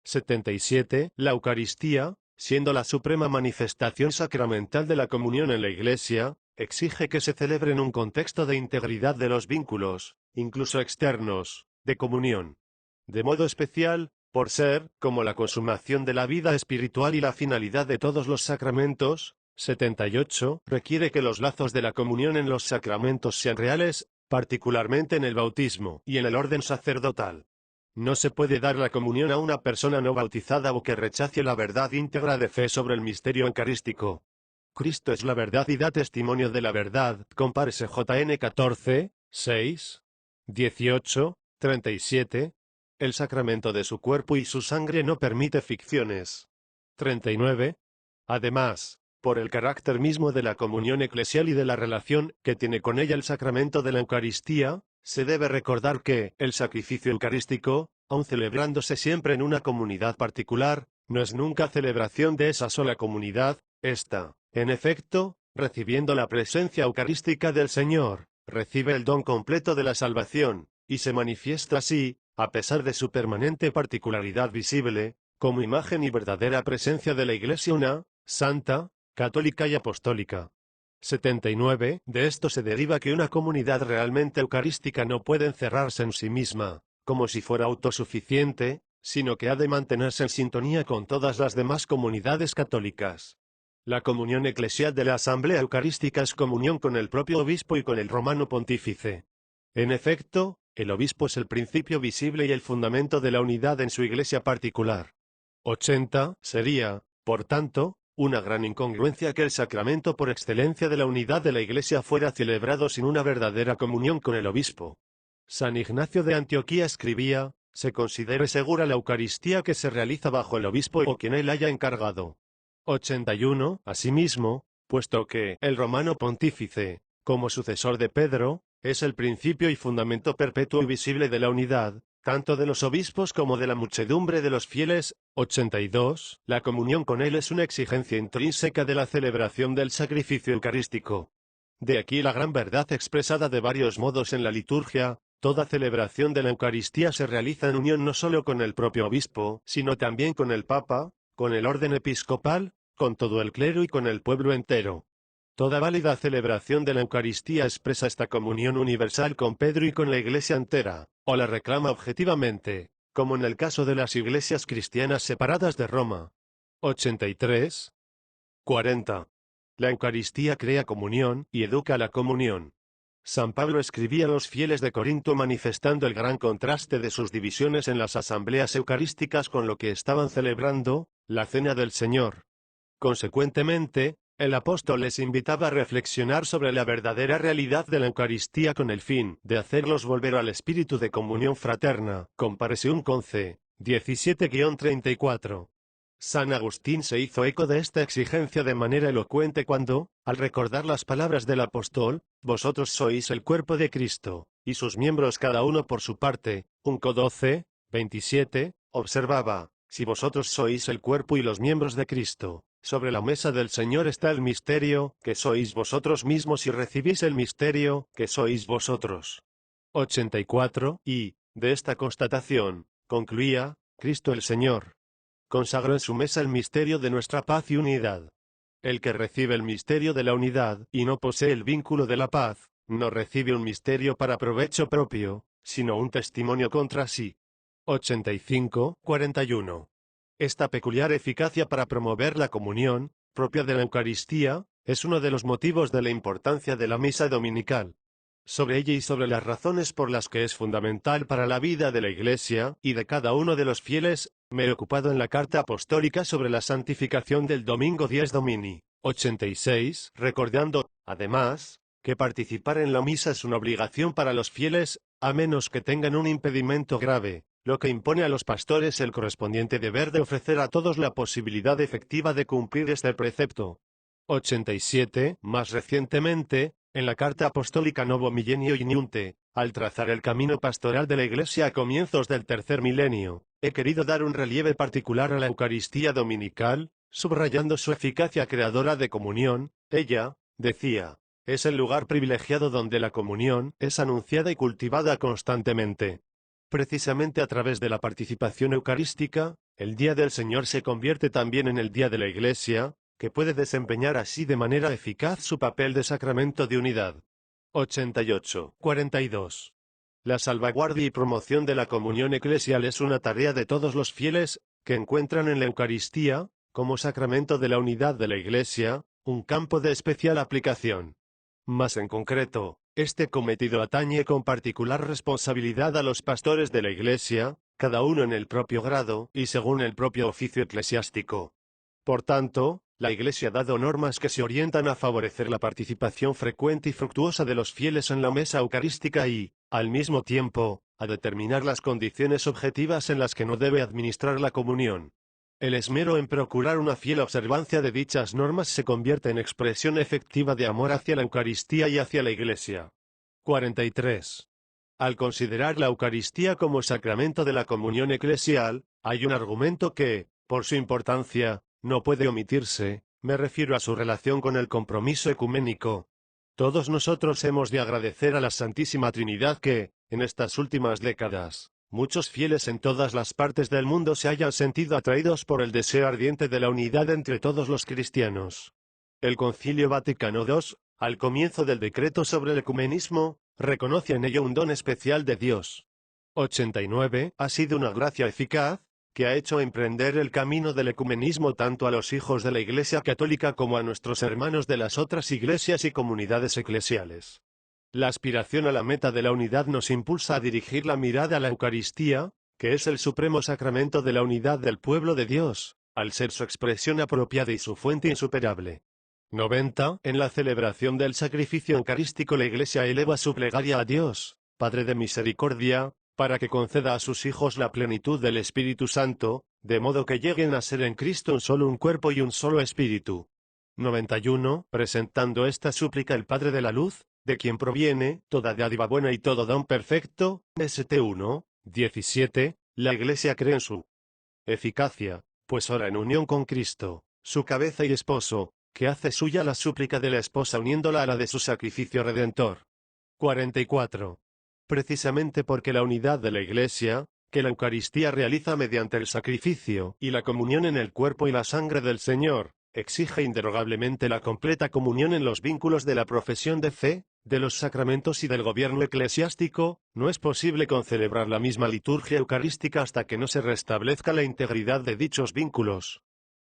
77. La Eucaristía, siendo la suprema manifestación sacramental de la comunión en la Iglesia, exige que se celebre en un contexto de integridad de los vínculos, incluso externos, de comunión. De modo especial, por ser, como la consumación de la vida espiritual y la finalidad de todos los sacramentos, 78, requiere que los lazos de la comunión en los sacramentos sean reales, particularmente en el bautismo y en el orden sacerdotal. No se puede dar la comunión a una persona no bautizada o que rechace la verdad íntegra de fe sobre el misterio eucarístico. Cristo es la verdad y da testimonio de la verdad. Compárese JN 14, 6, 18, 37. El sacramento de su cuerpo y su sangre no permite ficciones. 39. Además, por el carácter mismo de la comunión eclesial y de la relación que tiene con ella el sacramento de la Eucaristía, se debe recordar que el sacrificio eucarístico, aun celebrándose siempre en una comunidad particular, no es nunca celebración de esa sola comunidad. Esta, en efecto, recibiendo la presencia eucarística del Señor, recibe el don completo de la salvación, y se manifiesta así, a pesar de su permanente particularidad visible, como imagen y verdadera presencia de la Iglesia una, santa, católica y apostólica. 79. De esto se deriva que una comunidad realmente eucarística no puede encerrarse en sí misma, como si fuera autosuficiente, sino que ha de mantenerse en sintonía con todas las demás comunidades católicas. La comunión eclesial de la Asamblea Eucarística es comunión con el propio obispo y con el romano pontífice. En efecto, el obispo es el principio visible y el fundamento de la unidad en su iglesia particular. 80. Sería, por tanto, una gran incongruencia que el sacramento por excelencia de la unidad de la Iglesia fuera celebrado sin una verdadera comunión con el obispo. San Ignacio de Antioquía escribía, se considere segura la Eucaristía que se realiza bajo el obispo o quien él haya encargado. 81. Asimismo, puesto que el romano pontífice, como sucesor de Pedro, es el principio y fundamento perpetuo y visible de la unidad, tanto de los obispos como de la muchedumbre de los fieles. 82. La comunión con él es una exigencia intrínseca de la celebración del sacrificio eucarístico. De aquí la gran verdad expresada de varios modos en la liturgia: toda celebración de la Eucaristía se realiza en unión no solo con el propio obispo, sino también con el Papa, con el orden episcopal, con todo el clero y con el pueblo entero. Toda válida celebración de la Eucaristía expresa esta comunión universal con Pedro y con la Iglesia entera, o la reclama objetivamente, como en el caso de las iglesias cristianas separadas de Roma. 83. 40. La Eucaristía crea comunión y educa la comunión. San Pablo escribía a los fieles de Corinto manifestando el gran contraste de sus divisiones en las asambleas eucarísticas con lo que estaban celebrando, la Cena del Señor. Consecuentemente, el apóstol les invitaba a reflexionar sobre la verdadera realidad de la Eucaristía con el fin de hacerlos volver al espíritu de comunión fraterna. Compárese un conce. 17-34. San Agustín se hizo eco de esta exigencia de manera elocuente cuando, al recordar las palabras del apóstol, vosotros sois el cuerpo de Cristo, y sus miembros cada uno por su parte, 12, 27, observaba, si vosotros sois el cuerpo y los miembros de Cristo, sobre la mesa del Señor está el misterio, que sois vosotros mismos y recibís el misterio, que sois vosotros. 84, y, de esta constatación, concluía, Cristo el Señor consagró en su mesa el misterio de nuestra paz y unidad. El que recibe el misterio de la unidad y no posee el vínculo de la paz, no recibe un misterio para provecho propio, sino un testimonio contra sí. 85-41. Esta peculiar eficacia para promover la comunión, propia de la Eucaristía, es uno de los motivos de la importancia de la misa dominical. Sobre ella y sobre las razones por las que es fundamental para la vida de la Iglesia y de cada uno de los fieles, me he ocupado en la carta apostólica sobre la santificación del domingo Dies Domini, 86, recordando, además, que participar en la misa es una obligación para los fieles, a menos que tengan un impedimento grave, lo que impone a los pastores el correspondiente deber de ofrecer a todos la posibilidad efectiva de cumplir este precepto. 87. Más recientemente, en la carta apostólica Novo Millennio Ignunte, al trazar el camino pastoral de la Iglesia a comienzos del tercer milenio, he querido dar un relieve particular a la Eucaristía dominical, subrayando su eficacia creadora de comunión. Ella, decía, es el lugar privilegiado donde la comunión es anunciada y cultivada constantemente. Precisamente a través de la participación eucarística, el Día del Señor se convierte también en el Día de la Iglesia, que puede desempeñar así de manera eficaz su papel de sacramento de unidad. 88-42. La salvaguardia y promoción de la comunión eclesial es una tarea de todos los fieles, que encuentran en la Eucaristía, como sacramento de la unidad de la Iglesia, un campo de especial aplicación. Más en concreto, este cometido atañe con particular responsabilidad a los pastores de la Iglesia, cada uno en el propio grado y según el propio oficio eclesiástico. Por tanto, la Iglesia ha dado normas que se orientan a favorecer la participación frecuente y fructuosa de los fieles en la mesa eucarística y, al mismo tiempo, a determinar las condiciones objetivas en las que no debe administrar la comunión. El esmero en procurar una fiel observancia de dichas normas se convierte en expresión efectiva de amor hacia la Eucaristía y hacia la Iglesia. 43. Al considerar la Eucaristía como sacramento de la comunión eclesial, hay un argumento que, por su importancia, no puede omitirse, me refiero a su relación con el compromiso ecuménico. Todos nosotros hemos de agradecer a la Santísima Trinidad que, en estas últimas décadas, muchos fieles en todas las partes del mundo se hayan sentido atraídos por el deseo ardiente de la unidad entre todos los cristianos. El Concilio Vaticano II, al comienzo del decreto sobre el ecumenismo, reconoce en ello un don especial de Dios. 89. Ha sido una gracia eficaz, que ha hecho emprender el camino del ecumenismo tanto a los hijos de la Iglesia Católica como a nuestros hermanos de las otras iglesias y comunidades eclesiales. La aspiración a la meta de la unidad nos impulsa a dirigir la mirada a la Eucaristía, que es el supremo sacramento de la unidad del pueblo de Dios, al ser su expresión apropiada y su fuente insuperable. 90. En la celebración del sacrificio eucarístico la Iglesia eleva su plegaria a Dios, Padre de misericordia, para que conceda a sus hijos la plenitud del Espíritu Santo, de modo que lleguen a ser en Cristo un cuerpo y un solo espíritu. 91. Presentando esta súplica el Padre de la Luz, de quien proviene toda dádiva buena y todo don perfecto, St. 1, 17, la Iglesia cree en su eficacia, pues ora en unión con Cristo, su cabeza y esposo, que hace suya la súplica de la esposa uniéndola a la de su sacrificio redentor. 44. Precisamente porque la unidad de la Iglesia, que la Eucaristía realiza mediante el sacrificio y la comunión en el cuerpo y la sangre del Señor, exige inderogablemente la completa comunión en los vínculos de la profesión de fe, de los sacramentos y del gobierno eclesiástico, no es posible concelebrar la misma liturgia eucarística hasta que no se restablezca la integridad de dichos vínculos.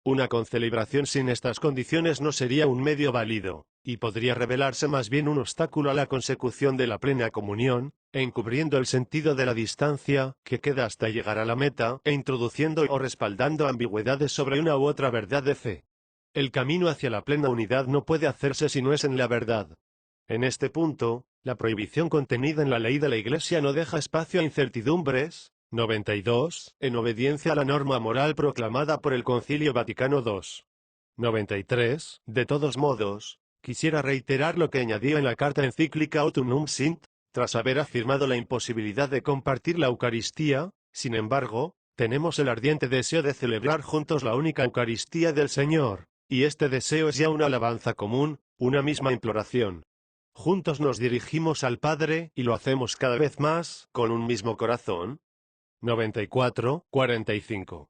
Una concelebración sin estas condiciones no sería un medio válido, y podría revelarse más bien un obstáculo a la consecución de la plena comunión, encubriendo el sentido de la distancia que queda hasta llegar a la meta, e introduciendo o respaldando ambigüedades sobre una u otra verdad de fe. El camino hacia la plena unidad no puede hacerse si no es en la verdad. En este punto, la prohibición contenida en la ley de la Iglesia no deja espacio a incertidumbres. 92. En obediencia a la norma moral proclamada por el Concilio Vaticano II. 93. De todos modos, quisiera reiterar lo que añadió en la carta encíclica Autunum Sint, tras haber afirmado la imposibilidad de compartir la Eucaristía. Sin embargo, tenemos el ardiente deseo de celebrar juntos la única Eucaristía del Señor, y este deseo es ya una alabanza común, una misma imploración. Juntos nos dirigimos al Padre y lo hacemos cada vez más, con un mismo corazón. 94-45.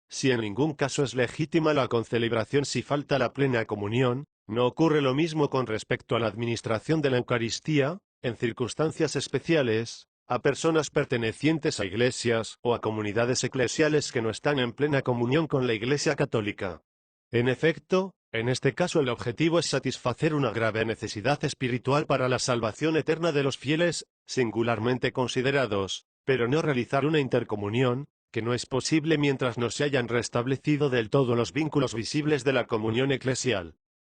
Si en ningún caso es legítima la concelebración si falta la plena comunión, No ocurre lo mismo con respecto a la administración de la Eucaristía, en circunstancias especiales, a personas pertenecientes a iglesias o a comunidades eclesiales que no están en plena comunión con la Iglesia Católica. En efecto, en este caso el objetivo es satisfacer una grave necesidad espiritual para la salvación eterna de los fieles, singularmente considerados, pero no realizar una intercomunión, que no es posible mientras no se hayan restablecido del todo los vínculos visibles de la comunión eclesial.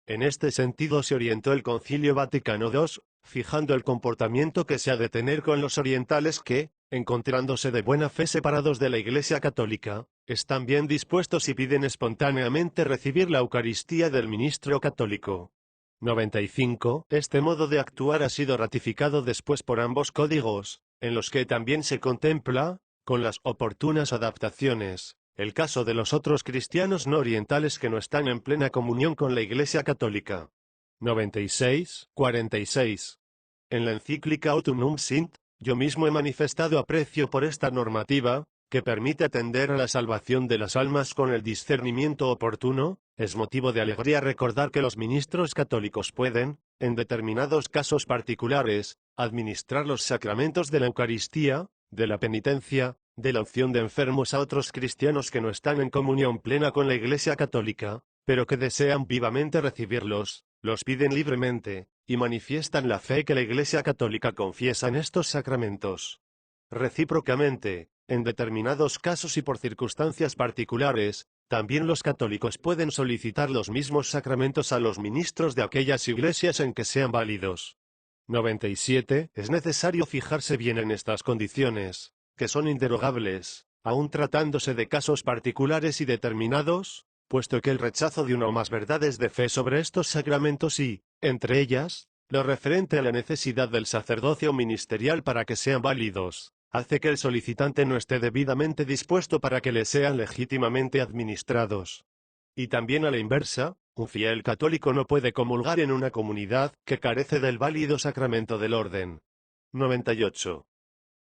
En este sentido se orientó el Concilio Vaticano II, fijando el comportamiento que se ha de tener con los orientales que, encontrándose de buena fe separados de la Iglesia Católica, están bien dispuestos y piden espontáneamente recibir la Eucaristía del ministro católico. 95. Este modo de actuar ha sido ratificado después por ambos códigos, en los que también se contempla, con las oportunas adaptaciones, el caso de los otros cristianos no orientales que no están en plena comunión con la Iglesia Católica. 96. 46. En la encíclica Autunum Sint, yo mismo he manifestado aprecio por esta normativa, que permite atender a la salvación de las almas con el discernimiento oportuno. Es motivo de alegría recordar que los ministros católicos pueden, en determinados casos particulares, administrar los sacramentos de la Eucaristía, de la penitencia, de la unción de enfermos a otros cristianos que no están en comunión plena con la Iglesia Católica, pero que desean vivamente recibirlos, los piden libremente, y manifiestan la fe que la Iglesia Católica confiesa en estos sacramentos. Recíprocamente, en determinados casos y por circunstancias particulares, también los católicos pueden solicitar los mismos sacramentos a los ministros de aquellas iglesias en que sean válidos. 97. Es necesario fijarse bien en estas condiciones, que son inderogables, aun tratándose de casos particulares y determinados, puesto que el rechazo de una o más verdades de fe sobre estos sacramentos y, entre ellas, lo referente a la necesidad del sacerdocio ministerial para que sean válidos, hace que el solicitante no esté debidamente dispuesto para que le sean legítimamente administrados. Y también a la inversa, un fiel católico no puede comulgar en una comunidad que carece del válido sacramento del orden. 98.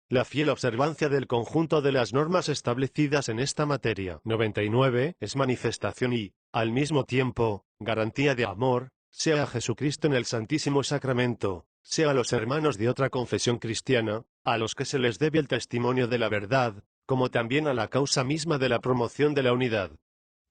La fiel observancia del conjunto de las normas establecidas en esta materia. 99. Es manifestación y, al mismo tiempo, garantía de amor, sea a Jesucristo en el Santísimo Sacramento, sea a los hermanos de otra confesión cristiana, a los que se les debe el testimonio de la verdad, como también a la causa misma de la promoción de la unidad.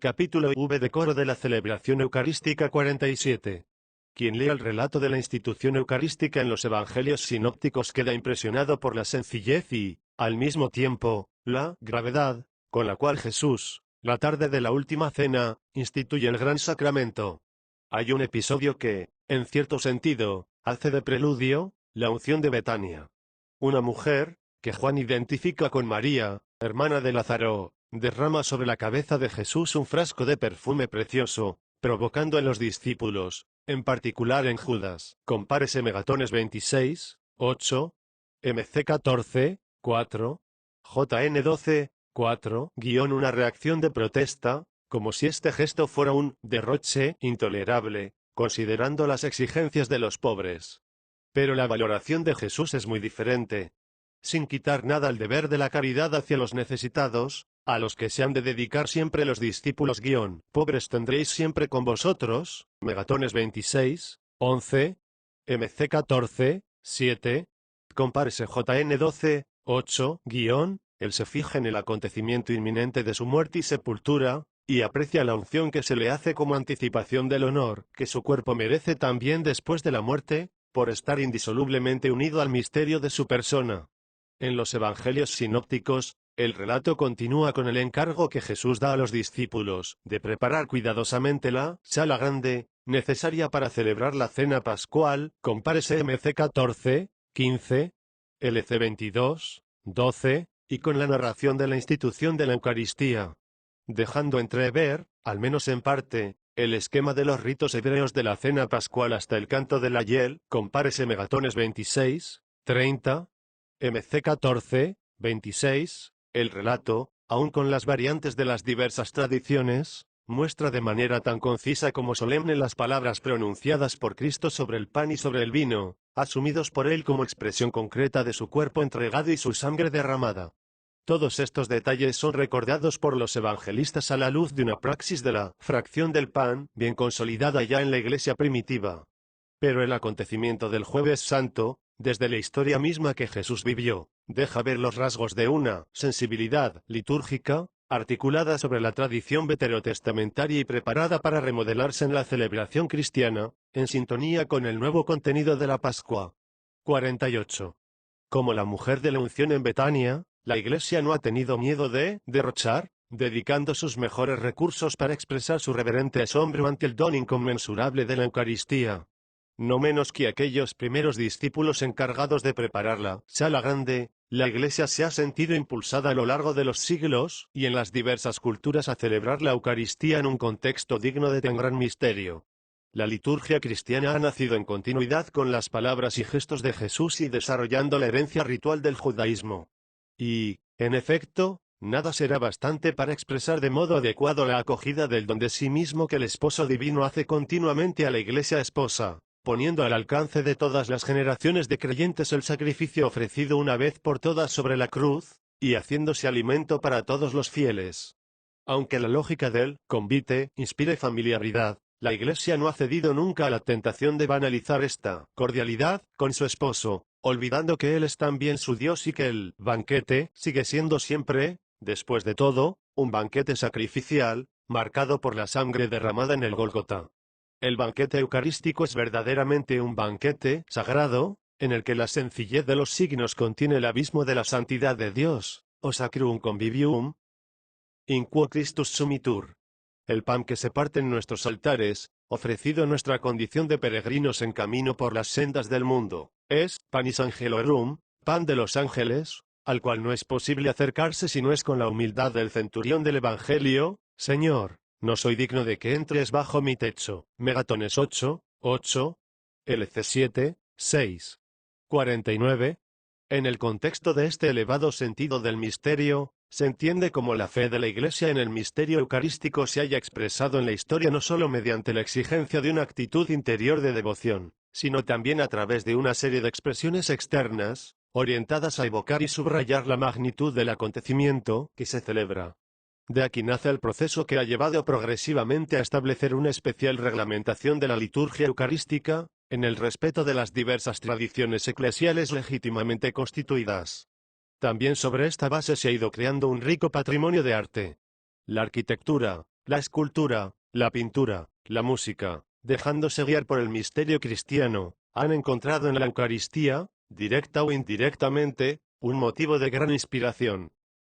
Capítulo V de Coro de la Celebración Eucarística 47. Quien lea el relato de la institución eucarística en los evangelios sinópticos queda impresionado por la sencillez y, al mismo tiempo, la gravedad, con la cual Jesús, la tarde de la última cena, instituye el gran sacramento. Hay un episodio que, en cierto sentido, hace de preludio, la unción de Betania. Una mujer, que Juan identifica con María, hermana de Lázaro, derrama sobre la cabeza de Jesús un frasco de perfume precioso, provocando en los discípulos, en particular en Judas. Compárese Megatones 26, 8, MC 14, 4, JN 12, 4, una reacción de protesta, como si este gesto fuera un derroche intolerable, considerando las exigencias de los pobres. Pero la valoración de Jesús es muy diferente. Sin quitar nada al deber de la caridad hacia los necesitados, a los que se han de dedicar siempre los discípulos pobres tendréis siempre con vosotros, Megatones 26, 11, MC 14, 7, compárese JN 12, 8, él se fija en el acontecimiento inminente de su muerte y sepultura, y aprecia la unción que se le hace como anticipación del honor que su cuerpo merece también después de la muerte, por estar indisolublemente unido al misterio de su persona. En los evangelios sinópticos, el relato continúa con el encargo que Jesús da a los discípulos, de preparar cuidadosamente la sala grande, necesaria para celebrar la cena pascual, compárese MC 14, 15, LC 22, 12, y con la narración de la institución de la Eucaristía, dejando entrever, al menos en parte, el esquema de los ritos hebreos de la cena pascual hasta el canto del Ayel, compárese Megatones 26, 30, MC 14, 26, el relato, aun con las variantes de las diversas tradiciones, muestra de manera tan concisa como solemne las palabras pronunciadas por Cristo sobre el pan y sobre el vino, asumidos por él como expresión concreta de su cuerpo entregado y su sangre derramada. Todos estos detalles son recordados por los evangelistas a la luz de una praxis de la fracción del pan, bien consolidada ya en la iglesia primitiva. Pero el acontecimiento del Jueves Santo, desde la historia misma que Jesús vivió, deja ver los rasgos de una sensibilidad litúrgica, articulada sobre la tradición veterotestamentaria y preparada para remodelarse en la celebración cristiana, en sintonía con el nuevo contenido de la Pascua. 48. Como la mujer de la unción en Betania, la Iglesia no ha tenido miedo de derrochar, dedicando sus mejores recursos para expresar su reverente asombro ante el don inconmensurable de la Eucaristía. No menos que aquellos primeros discípulos encargados de preparar la sala grande, la Iglesia se ha sentido impulsada a lo largo de los siglos y en las diversas culturas a celebrar la Eucaristía en un contexto digno de tan gran misterio. La liturgia cristiana ha nacido en continuidad con las palabras y gestos de Jesús y desarrollando la herencia ritual del judaísmo. Y, en efecto, nada será bastante para expresar de modo adecuado la acogida del don de sí mismo que el Esposo Divino hace continuamente a la Iglesia esposa, poniendo al alcance de todas las generaciones de creyentes el sacrificio ofrecido una vez por todas sobre la cruz, y haciéndose alimento para todos los fieles. Aunque la lógica del convite inspire familiaridad, la Iglesia no ha cedido nunca a la tentación de banalizar esta cordialidad con su esposo, olvidando que Él es también su Dios y que el banquete sigue siendo siempre, después de todo, un banquete sacrificial, marcado por la sangre derramada en el Gólgota. El banquete eucarístico es verdaderamente un banquete sagrado, en el que la sencillez de los signos contiene el abismo de la santidad de Dios, o sacrum convivium, in quo Christus sumitur. El pan que se parte en nuestros altares, ofrecido en nuestra condición de peregrinos en camino por las sendas del mundo, es panis angelorum, pan de los ángeles, al cual no es posible acercarse si no es con la humildad del centurión del Evangelio: Señor, no soy digno de que entres bajo mi techo. Megatones 8, LC 7, 6. 49. En el contexto de este elevado sentido del misterio, se entiende como la fe de la Iglesia en el misterio eucarístico se haya expresado en la historia no solo mediante la exigencia de una actitud interior de devoción, sino también a través de una serie de expresiones externas, orientadas a evocar y subrayar la magnitud del acontecimiento que se celebra. De aquí nace el proceso que ha llevado progresivamente a establecer una especial reglamentación de la liturgia eucarística, en el respeto de las diversas tradiciones eclesiales legítimamente constituidas. También sobre esta base se ha ido creando un rico patrimonio de arte. La arquitectura, la escultura, la pintura, la música, dejándose guiar por el misterio cristiano, han encontrado en la Eucaristía, directa o indirectamente, un motivo de gran inspiración.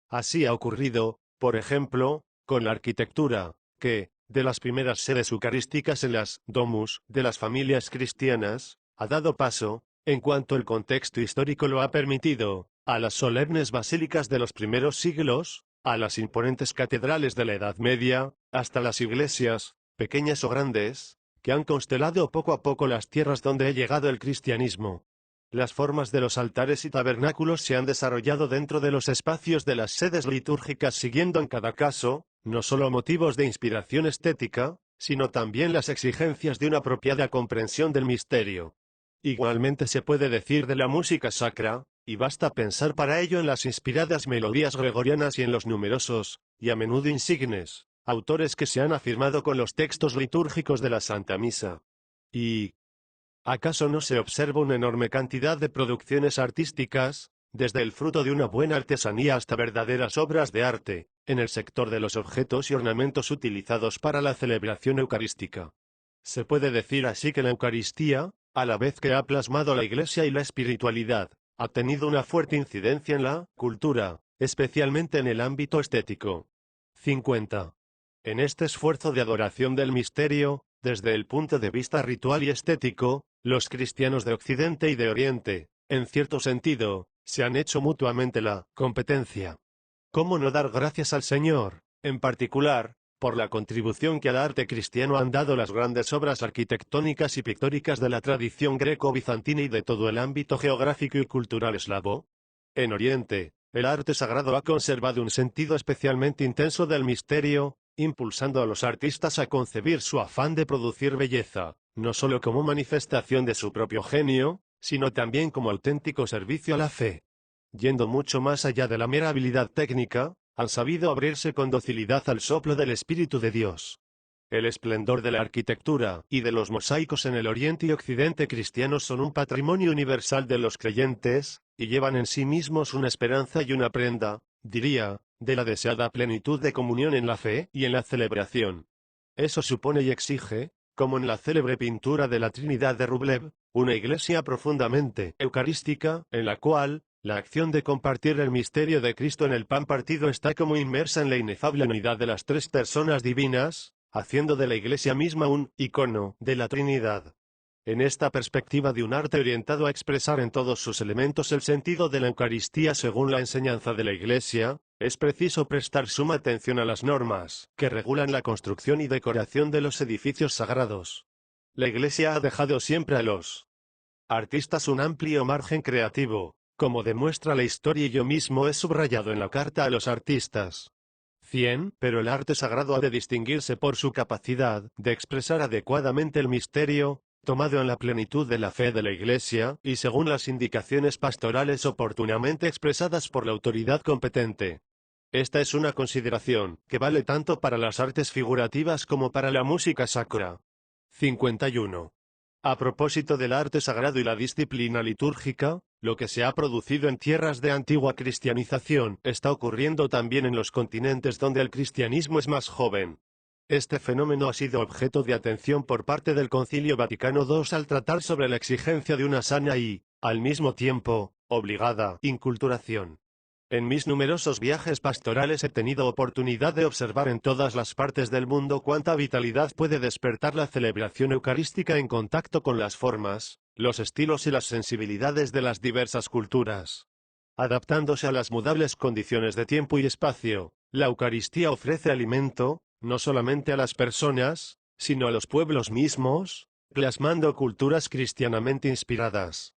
Así ha ocurrido, por ejemplo, con la arquitectura, que, de las primeras sedes eucarísticas en las domus de las familias cristianas, ha dado paso, en cuanto el contexto histórico lo ha permitido, a las solemnes basílicas de los primeros siglos, a las imponentes catedrales de la Edad Media, hasta las iglesias, pequeñas o grandes, que han constelado poco a poco las tierras donde ha llegado el cristianismo. Las formas de los altares y tabernáculos se han desarrollado dentro de los espacios de las sedes litúrgicas siguiendo en cada caso, no solo motivos de inspiración estética, sino también las exigencias de una apropiada comprensión del misterio. Igualmente se puede decir de la música sacra, y basta pensar para ello en las inspiradas melodías gregorianas y en los numerosos, y a menudo insignes, autores que se han afirmado con los textos litúrgicos de la Santa Misa. ¿Y acaso no se observa una enorme cantidad de producciones artísticas, desde el fruto de una buena artesanía hasta verdaderas obras de arte, en el sector de los objetos y ornamentos utilizados para la celebración eucarística? Se puede decir así que la Eucaristía, a la vez que ha plasmado la Iglesia y la espiritualidad, ha tenido una fuerte incidencia en la cultura, especialmente en el ámbito estético. 50. En este esfuerzo de adoración del misterio, desde el punto de vista ritual y estético, los cristianos de Occidente y de Oriente, en cierto sentido, se han hecho mutuamente la competencia. ¿Cómo no dar gracias al Señor, en particular, por la contribución que al arte cristiano han dado las grandes obras arquitectónicas y pictóricas de la tradición greco-bizantina y de todo el ámbito geográfico y cultural eslavo? En Oriente, el arte sagrado ha conservado un sentido especialmente intenso del misterio, impulsando a los artistas a concebir su afán de producir belleza, no solo como manifestación de su propio genio, sino también como auténtico servicio a la fe. yendo mucho más allá de la mera habilidad técnica, han sabido abrirse con docilidad al soplo del Espíritu de Dios. El esplendor de la arquitectura y de los mosaicos en el Oriente y Occidente cristianos son un patrimonio universal de los creyentes, y llevan en sí mismos una esperanza y una prenda, diría, de la deseada plenitud de comunión en la fe y en la celebración. Eso supone y exige, como en la célebre pintura de la Trinidad de Rublev, una iglesia profundamente eucarística, en la cual, la acción de compartir el misterio de Cristo en el pan partido está como inmersa en la inefable unidad de las tres personas divinas, haciendo de la iglesia misma un icono de la Trinidad. En esta perspectiva de un arte orientado a expresar en todos sus elementos el sentido de la Eucaristía según la enseñanza de la Iglesia, es preciso prestar suma atención a las normas que regulan la construcción y decoración de los edificios sagrados. La Iglesia ha dejado siempre a los artistas un amplio margen creativo, como demuestra la historia y yo mismo he subrayado en la carta a los artistas. Pero el arte sagrado ha de distinguirse por su capacidad de expresar adecuadamente el misterio, tomado en la plenitud de la fe de la Iglesia, y según las indicaciones pastorales oportunamente expresadas por la autoridad competente. Esta es una consideración que vale tanto para las artes figurativas como para la música sacra. 51. A propósito del arte sagrado y la disciplina litúrgica, lo que se ha producido en tierras de antigua cristianización está ocurriendo también en los continentes donde el cristianismo es más joven. Este fenómeno ha sido objeto de atención por parte del Concilio Vaticano II al tratar sobre la exigencia de una sana y, al mismo tiempo, obligada inculturación. En mis numerosos viajes pastorales he tenido oportunidad de observar en todas las partes del mundo cuánta vitalidad puede despertar la celebración eucarística en contacto con las formas, los estilos y las sensibilidades de las diversas culturas. Adaptándose a las mudables condiciones de tiempo y espacio, la Eucaristía ofrece alimento, no solamente a las personas, sino a los pueblos mismos, plasmando culturas cristianamente inspiradas.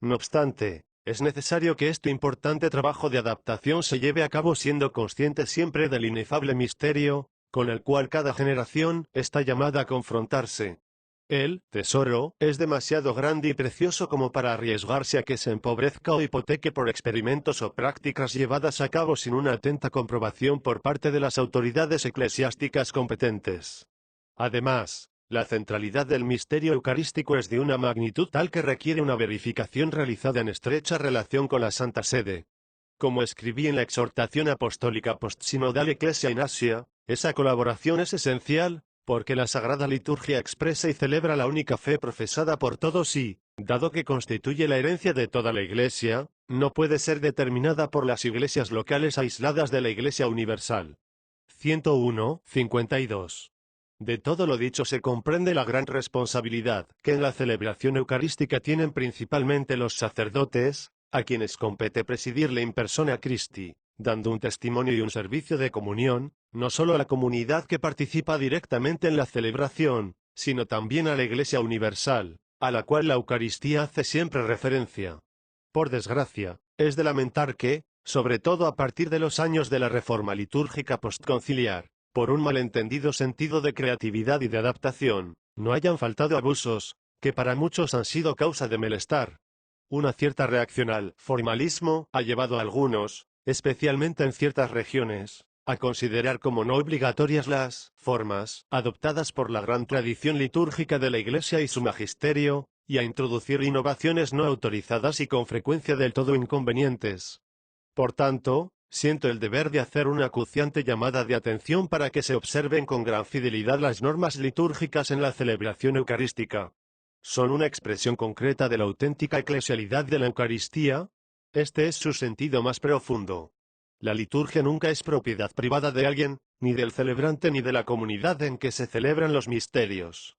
No obstante, es necesario que este importante trabajo de adaptación se lleve a cabo siendo consciente siempre del inefable misterio, con el cual cada generación está llamada a confrontarse. El tesoro es demasiado grande y precioso como para arriesgarse a que se empobrezca o hipoteque por experimentos o prácticas llevadas a cabo sin una atenta comprobación por parte de las autoridades eclesiásticas competentes. Además, la centralidad del misterio eucarístico es de una magnitud tal que requiere una verificación realizada en estrecha relación con la Santa Sede. Como escribí en la exhortación apostólica postsinodal Ecclesia in Asia, esa colaboración es esencial, porque la Sagrada Liturgia expresa y celebra la única fe profesada por todos y, dado que constituye la herencia de toda la Iglesia, no puede ser determinada por las iglesias locales aisladas de la Iglesia universal. 101-52. De todo lo dicho se comprende la gran responsabilidad que en la celebración eucarística tienen principalmente los sacerdotes, a quienes compete presidirle in persona Christi, dando un testimonio y un servicio de comunión, no solo a la comunidad que participa directamente en la celebración, sino también a la Iglesia universal, a la cual la Eucaristía hace siempre referencia. Por desgracia, es de lamentar que, sobre todo a partir de los años de la reforma litúrgica postconciliar, por un malentendido sentido de creatividad y de adaptación, no hayan faltado abusos, que para muchos han sido causa de malestar. Una cierta reacción al formalismo ha llevado a algunos, especialmente en ciertas regiones, a considerar como no obligatorias las formas adoptadas por la gran tradición litúrgica de la Iglesia y su magisterio, y a introducir innovaciones no autorizadas y con frecuencia del todo inconvenientes. Por tanto, siento el deber de hacer una acuciante llamada de atención para que se observen con gran fidelidad las normas litúrgicas en la celebración eucarística. Son una expresión concreta de la auténtica eclesialidad de la Eucaristía. Este es su sentido más profundo. La liturgia nunca es propiedad privada de alguien, ni del celebrante ni de la comunidad en que se celebran los misterios.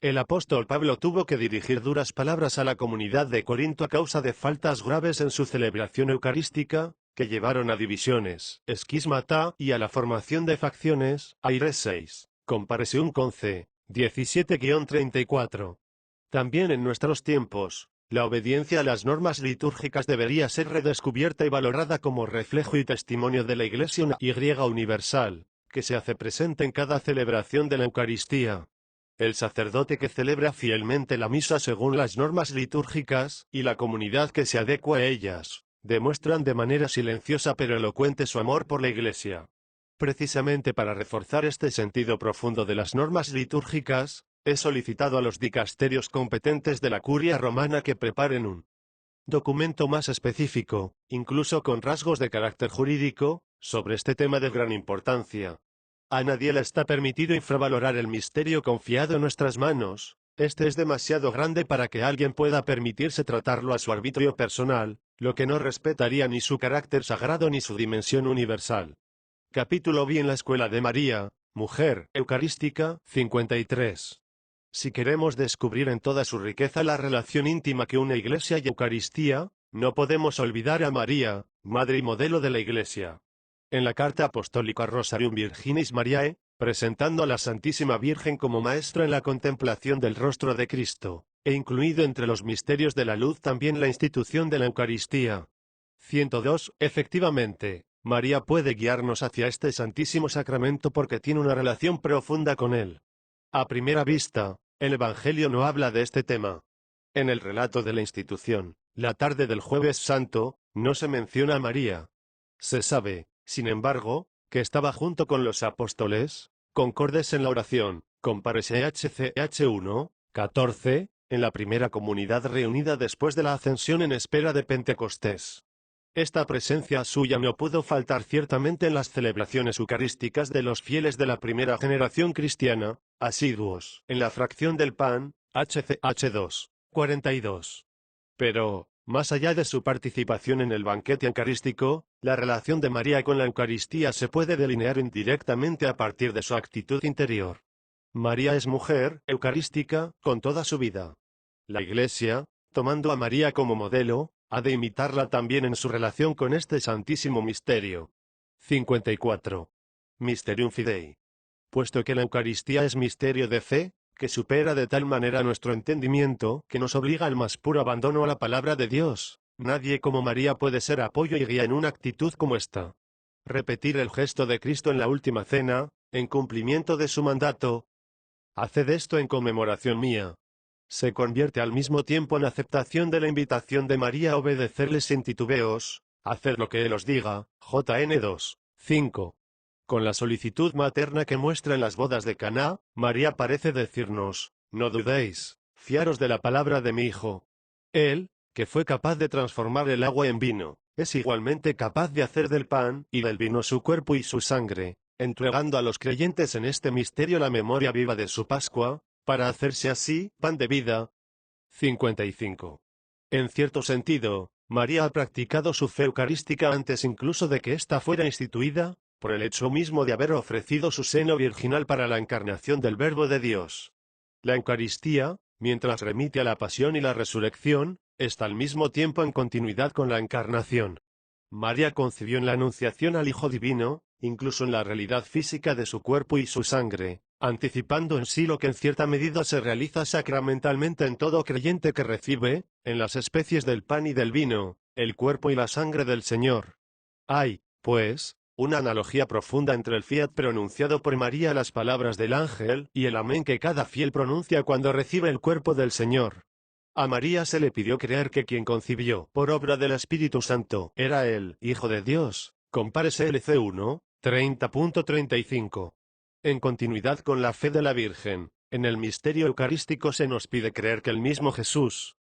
El apóstol Pablo tuvo que dirigir duras palabras a la comunidad de Corinto a causa de faltas graves en su celebración eucarística, que llevaron a divisiones, esquismata, y a la formación de facciones, Aires 6, comparación con C. 17-34. También en nuestros tiempos, la obediencia a las normas litúrgicas debería ser redescubierta y valorada como reflejo y testimonio de la Iglesia universal, que se hace presente en cada celebración de la Eucaristía. El sacerdote que celebra fielmente la misa según las normas litúrgicas, y la comunidad que se adecua a ellas, demuestran de manera silenciosa pero elocuente su amor por la Iglesia. Precisamente para reforzar este sentido profundo de las normas litúrgicas, he solicitado a los dicasterios competentes de la Curia Romana que preparen un documento más específico, incluso con rasgos de carácter jurídico, sobre este tema de gran importancia. A nadie le está permitido infravalorar el misterio confiado en nuestras manos. Este es demasiado grande para que alguien pueda permitirse tratarlo a su arbitrio personal, lo que no respetaría ni su carácter sagrado ni su dimensión universal. Capítulo B en la Escuela de María, Mujer Eucarística, 53. Si queremos descubrir en toda su riqueza la relación íntima que une Iglesia y Eucaristía, no podemos olvidar a María, Madre y modelo de la Iglesia. En la carta apostólica Rosarium Virginis Mariae, presentando a la Santísima Virgen como maestra en la contemplación del rostro de Cristo, e incluido entre los misterios de la luz también la institución de la Eucaristía. 102. Efectivamente, María puede guiarnos hacia este santísimo sacramento porque tiene una relación profunda con él. A primera vista, el Evangelio no habla de este tema. En el relato de la institución, la tarde del Jueves Santo, no se menciona a María. Se sabe, sin embargo, que estaba junto con los apóstoles, concordes en la oración, comparece HCH 1, 14, en la primera comunidad reunida después de la ascensión en espera de Pentecostés. Esta presencia suya no pudo faltar ciertamente en las celebraciones eucarísticas de los fieles de la primera generación cristiana, asiduos en la fracción del pan, HCH 2, 42. Pero, más allá de su participación en el banquete eucarístico, la relación de María con la Eucaristía se puede delinear indirectamente a partir de su actitud interior. María es mujer eucarística con toda su vida. La Iglesia, tomando a María como modelo, ha de imitarla también en su relación con este santísimo misterio. 54. Mysterium Fidei. Puesto que la Eucaristía es misterio de fe, que supera de tal manera nuestro entendimiento, que nos obliga al más puro abandono a la palabra de Dios, nadie como María puede ser apoyo y guía en una actitud como esta. Repetir el gesto de Cristo en la última cena, en cumplimiento de su mandato. Haced esto en conmemoración mía. Se convierte al mismo tiempo en aceptación de la invitación de María a obedecerle sin titubeos, haced lo que Él os diga, JN 2, 5. Con la solicitud materna que muestra en las bodas de Caná, María parece decirnos, no dudéis, fiaros de la palabra de mi Hijo. Él, que fue capaz de transformar el agua en vino, es igualmente capaz de hacer del pan y del vino su cuerpo y su sangre, entregando a los creyentes en este misterio la memoria viva de su Pascua, para hacerse así pan de vida. 55. En cierto sentido, María ha practicado su fe eucarística antes incluso de que ésta fuera instituida, por el hecho mismo de haber ofrecido su seno virginal para la encarnación del Verbo de Dios. La Eucaristía, mientras remite a la pasión y la resurrección, está al mismo tiempo en continuidad con la encarnación. María concibió en la Anunciación al Hijo Divino, incluso en la realidad física de su cuerpo y su sangre, anticipando en sí lo que en cierta medida se realiza sacramentalmente en todo creyente que recibe, en las especies del pan y del vino, el cuerpo y la sangre del Señor. Hay, pues, una analogía profunda entre el fiat pronunciado por María a las palabras del ángel y el amén que cada fiel pronuncia cuando recibe el cuerpo del Señor. A María se le pidió creer que quien concibió, por obra del Espíritu Santo, era el Hijo de Dios, compárese LC 1, 30.35. En continuidad con la fe de la Virgen, en el misterio eucarístico se nos pide creer que el mismo Jesús,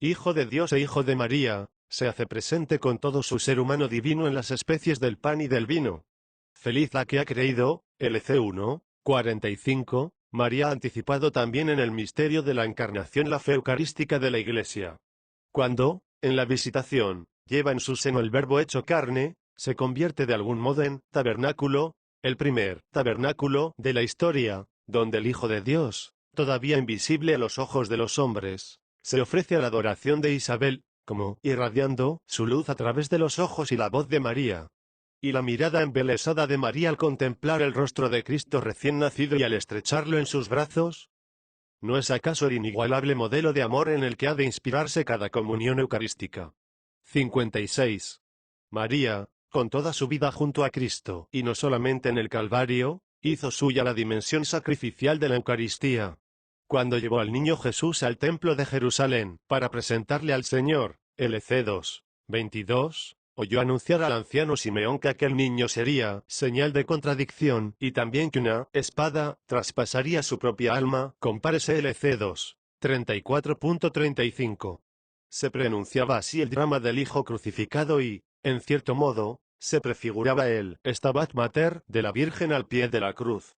Hijo de Dios e Hijo de María, se hace presente con todo su ser humano divino en las especies del pan y del vino. Feliz la que ha creído, LC 1, 45, María ha anticipado también en el misterio de la encarnación la fe eucarística de la Iglesia. Cuando, en la visitación, lleva en su seno el Verbo hecho carne, se convierte de algún modo en tabernáculo, el primer tabernáculo de la historia, donde el Hijo de Dios, todavía invisible a los ojos de los hombres, se ofrece a la adoración de Isabel, como irradiando su luz a través de los ojos y la voz de María. Y la mirada embelesada de María al contemplar el rostro de Cristo recién nacido y al estrecharlo en sus brazos. ¿No es acaso el inigualable modelo de amor en el que ha de inspirarse cada comunión eucarística? 56. María, con toda su vida junto a Cristo, y no solamente en el Calvario, hizo suya la dimensión sacrificial de la Eucaristía. Cuando llevó al niño Jesús al templo de Jerusalén, para presentarle al Señor, LC 2, 22, oyó anunciar al anciano Simeón que aquel niño sería señal de contradicción, y también que una espada traspasaría su propia alma. Compare CLC 2. 34.35. Se preanunciaba así el drama del Hijo crucificado y, en cierto modo, se prefiguraba el Stabat Mater de la Virgen al pie de la cruz.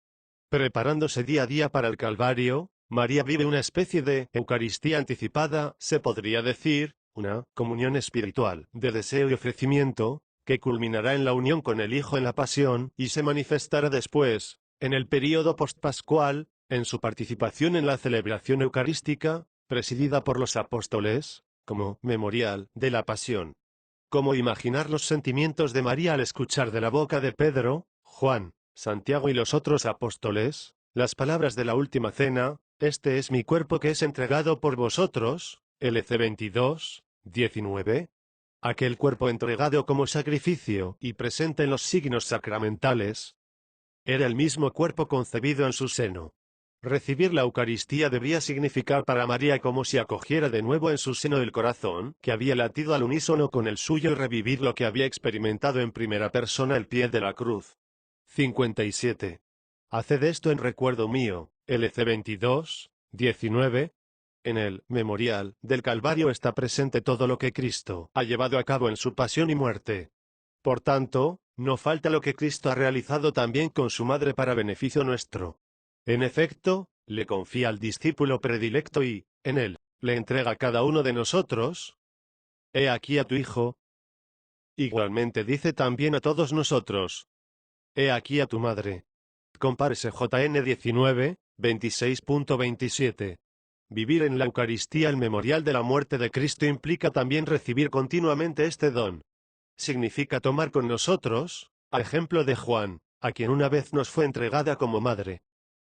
Preparándose día a día para el Calvario, María vive una especie de Eucaristía anticipada, se podría decir, una comunión espiritual de deseo y ofrecimiento, que culminará en la unión con el Hijo en la pasión, y se manifestará después, en el período postpascual, en su participación en la celebración eucarística, presidida por los apóstoles, como memorial de la pasión. ¿Cómo imaginar los sentimientos de María al escuchar de la boca de Pedro, Juan, Santiago y los otros apóstoles, las palabras de la última cena: este es mi cuerpo que es entregado por vosotros, LC 22, 19? Aquel cuerpo entregado como sacrificio y presente en los signos sacramentales, era el mismo cuerpo concebido en su seno. Recibir la Eucaristía debía significar para María como si acogiera de nuevo en su seno el corazón, que había latido al unísono con el suyo, y revivir lo que había experimentado en primera persona al pie de la cruz. 57. Haced esto en recuerdo mío, LC 22, 19. En el memorial del Calvario está presente todo lo que Cristo ha llevado a cabo en su pasión y muerte. Por tanto, no falta lo que Cristo ha realizado también con su madre para beneficio nuestro. En efecto, le confía al discípulo predilecto y, en él, le entrega a cada uno de nosotros: he aquí a tu hijo. Igualmente dice también a todos nosotros: he aquí a tu madre. Compárese JN 19, 26.27. Vivir en la Eucaristía el memorial de la muerte de Cristo implica también recibir continuamente este don. Significa tomar con nosotros, a ejemplo de Juan, a quien una vez nos fue entregada como madre.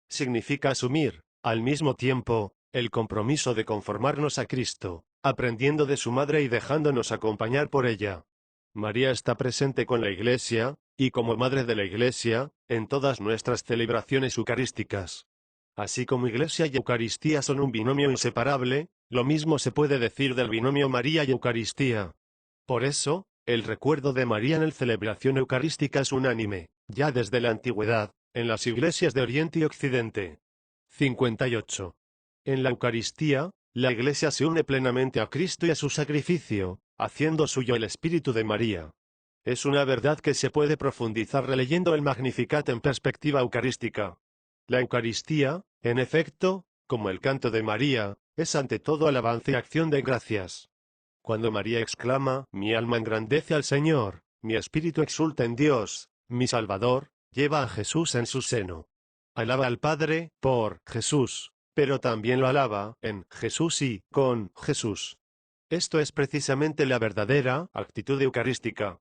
Significa asumir, al mismo tiempo, el compromiso de conformarnos a Cristo, aprendiendo de su madre y dejándonos acompañar por ella. María está presente con la Iglesia, y como Madre de la Iglesia, en todas nuestras celebraciones eucarísticas. Así como Iglesia y Eucaristía son un binomio inseparable, lo mismo se puede decir del binomio María y Eucaristía. Por eso, el recuerdo de María en la celebración eucarística es unánime, ya desde la antigüedad, en las iglesias de Oriente y Occidente. 58. En la Eucaristía, la Iglesia se une plenamente a Cristo y a su sacrificio, haciendo suyo el espíritu de María. Es una verdad que se puede profundizar releyendo el Magnificat en perspectiva eucarística. La Eucaristía, en efecto, como el canto de María, es ante todo alabanza y acción de gracias. Cuando María exclama: mi alma engrandece al Señor, mi espíritu exulta en Dios, mi Salvador, lleva a Jesús en su seno. Alaba al Padre por Jesús, pero también lo alaba en Jesús y con Jesús. Esto es precisamente la verdadera actitud eucarística.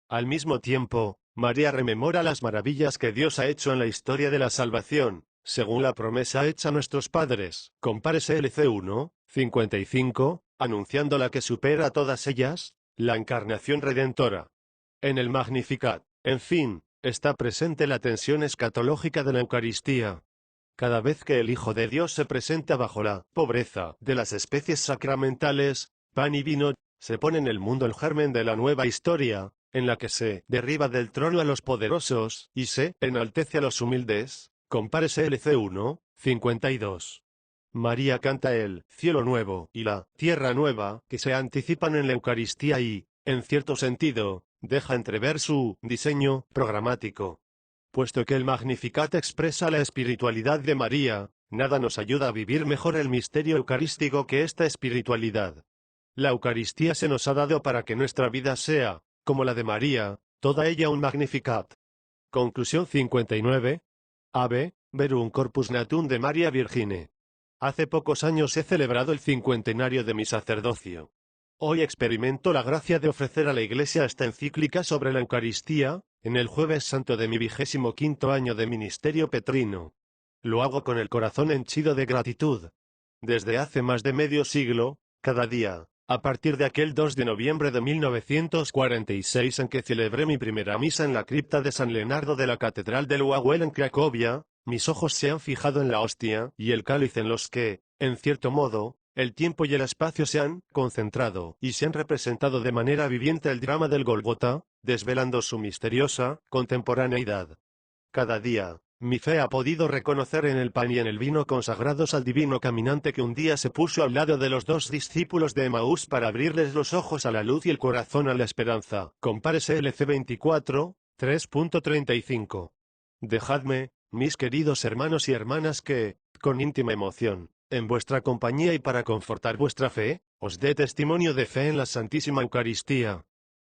Al mismo tiempo, María rememora las maravillas que Dios ha hecho en la historia de la salvación, según la promesa hecha a nuestros padres. Compárese LC 1, 55, anunciando la que supera a todas ellas, la encarnación redentora. En el Magnificat, en fin, está presente la tensión escatológica de la Eucaristía. Cada vez que el Hijo de Dios se presenta bajo la pobreza de las especies sacramentales, pan y vino, se pone en el mundo el germen de la nueva historia, en la que se derriba del trono a los poderosos y se enaltece a los humildes. Compárese LC 1, 52. María canta el cielo nuevo y la tierra nueva, que se anticipan en la Eucaristía y, en cierto sentido, deja entrever su diseño programático. Puesto que el Magnificat expresa la espiritualidad de María, nada nos ayuda a vivir mejor el misterio eucarístico que esta espiritualidad. La Eucaristía se nos ha dado para que nuestra vida sea, como la de María, toda ella un Magnificat. Conclusión 59. Ave, Verum Corpus Natum de Maria Virgine. Hace pocos años he celebrado el 50 de mi sacerdocio. Hoy experimento la gracia de ofrecer a la Iglesia esta encíclica sobre la Eucaristía, en el Jueves Santo de mi 25º año de ministerio petrino. Lo hago con el corazón henchido de gratitud. Desde hace más de medio siglo, cada día, a partir de aquel 2 de noviembre de 1946 en que celebré mi primera misa en la cripta de San Leonardo de la Catedral de Wawel en Cracovia, mis ojos se han fijado en la hostia y el cáliz en los que, en cierto modo, El tiempo y el espacio se han concentrado y se han representado de manera viviente el drama del Gólgota, desvelando su misteriosa contemporaneidad. Cada día, mi fe ha podido reconocer en el pan y en el vino consagrados al divino caminante que un día se puso al lado de los dos discípulos de Emaús para abrirles los ojos a la luz y el corazón a la esperanza. Compárese LC 24, 3.35. Dejadme, mis queridos hermanos y hermanas, que, con íntima emoción, en vuestra compañía y para confortar vuestra fe, os dé testimonio de fe en la Santísima Eucaristía.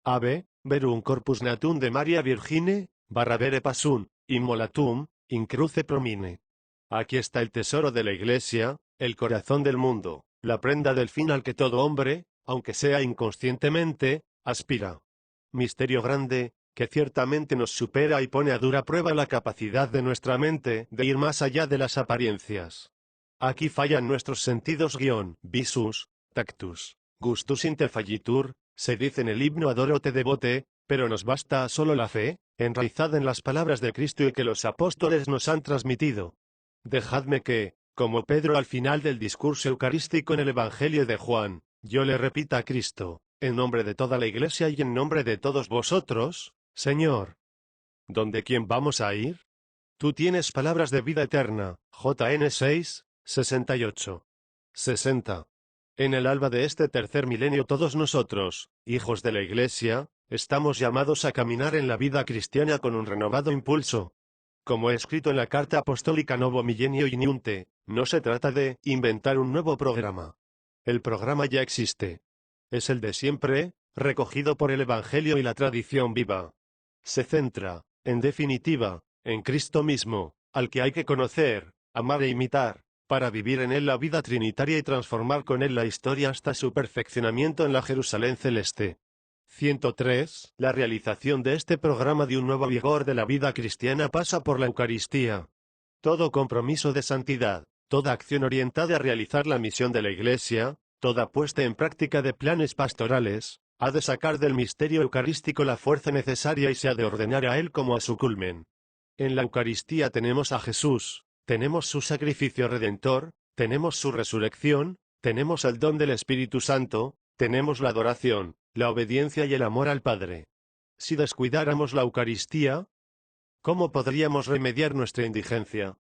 Ave, verum corpus natum de Maria Virgine, barra vere pasum, immolatum, in cruce promine. Aquí está el tesoro de la Iglesia, el corazón del mundo, la prenda del fin al que todo hombre, aunque sea inconscientemente, aspira. Misterio grande, que ciertamente nos supera y pone a dura prueba la capacidad de nuestra mente de ir más allá de las apariencias. Aquí fallan nuestros sentidos visus, tactus, gustus interfallitur, se dice en el himno Adoro te devote, pero nos basta solo la fe, enraizada en las palabras de Cristo y que los apóstoles nos han transmitido. Dejadme que, como Pedro al final del discurso eucarístico en el Evangelio de Juan, yo le repita a Cristo, en nombre de toda la Iglesia y en nombre de todos vosotros, Señor. ¿Dónde quién vamos a ir? Tú tienes palabras de vida eterna. JN 6, 68. 60. En el alba de este tercer milenio todos nosotros, hijos de la Iglesia, estamos llamados a caminar en la vida cristiana con un renovado impulso. Como he escrito en la carta apostólica Novo Millennio Iuniunte, no se trata de inventar un nuevo programa. El programa ya existe. Es el de siempre, recogido por el Evangelio y la tradición viva. Se centra, en definitiva, en Cristo mismo, al que hay que conocer, amar e imitar, para vivir en él la vida trinitaria y transformar con él la historia hasta su perfeccionamiento en la Jerusalén celeste. 103. La realización de este programa de un nuevo vigor de la vida cristiana pasa por la Eucaristía. Todo compromiso de santidad, toda acción orientada a realizar la misión de la Iglesia, toda puesta en práctica de planes pastorales, ha de sacar del misterio eucarístico la fuerza necesaria y se ha de ordenar a él como a su culmen. En la Eucaristía tenemos a Jesús, tenemos su sacrificio redentor, tenemos su resurrección, tenemos el don del Espíritu Santo, tenemos la adoración, la obediencia y el amor al Padre. Si descuidáramos la Eucaristía, ¿cómo podríamos remediar nuestra indigencia?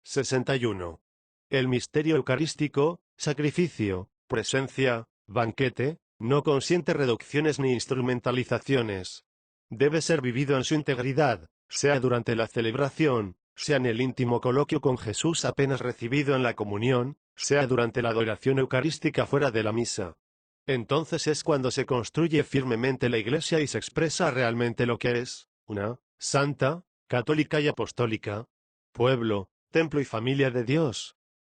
61. El misterio eucarístico, sacrificio, presencia, banquete, no consiente reducciones ni instrumentalizaciones. Debe ser vivido en su integridad, sea durante la celebración, sea en el íntimo coloquio con Jesús apenas recibido en la comunión, sea durante la adoración eucarística fuera de la misa. Entonces es cuando se construye firmemente la Iglesia y se expresa realmente lo que es, una, santa, católica y apostólica, pueblo, templo y familia de Dios,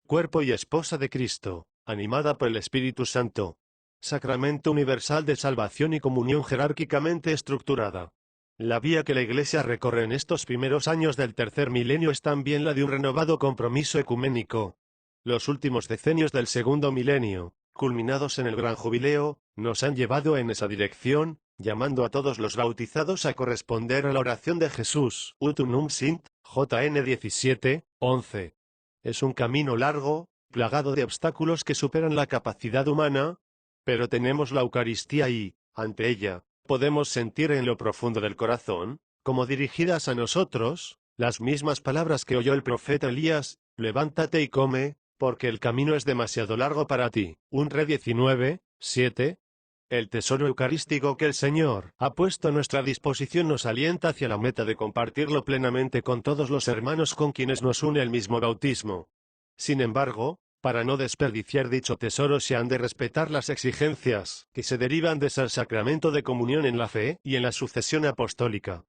cuerpo y esposa de Cristo, animada por el Espíritu Santo, sacramento universal de salvación y comunión jerárquicamente estructurada. La vía que la Iglesia recorre en estos primeros años del tercer milenio es también la de un renovado compromiso ecuménico. Los últimos decenios del segundo milenio, culminados en el gran jubileo, nos han llevado en esa dirección, llamando a todos los bautizados a corresponder a la oración de Jesús, Ut unum sint, JN 17, 11. Es un camino largo, plagado de obstáculos que superan la capacidad humana, pero tenemos la Eucaristía y, ante ella, podemos sentir en lo profundo del corazón, como dirigidas a nosotros, las mismas palabras que oyó el profeta Elías: levántate y come, porque el camino es demasiado largo para ti. Un Re 19, 7. El tesoro eucarístico que el Señor ha puesto a nuestra disposición nos alienta hacia la meta de compartirlo plenamente con todos los hermanos con quienes nos une el mismo bautismo. Sin embargo, para no desperdiciar dicho tesoro se han de respetar las exigencias que se derivan de ser sacramento de comunión en la fe y en la sucesión apostólica.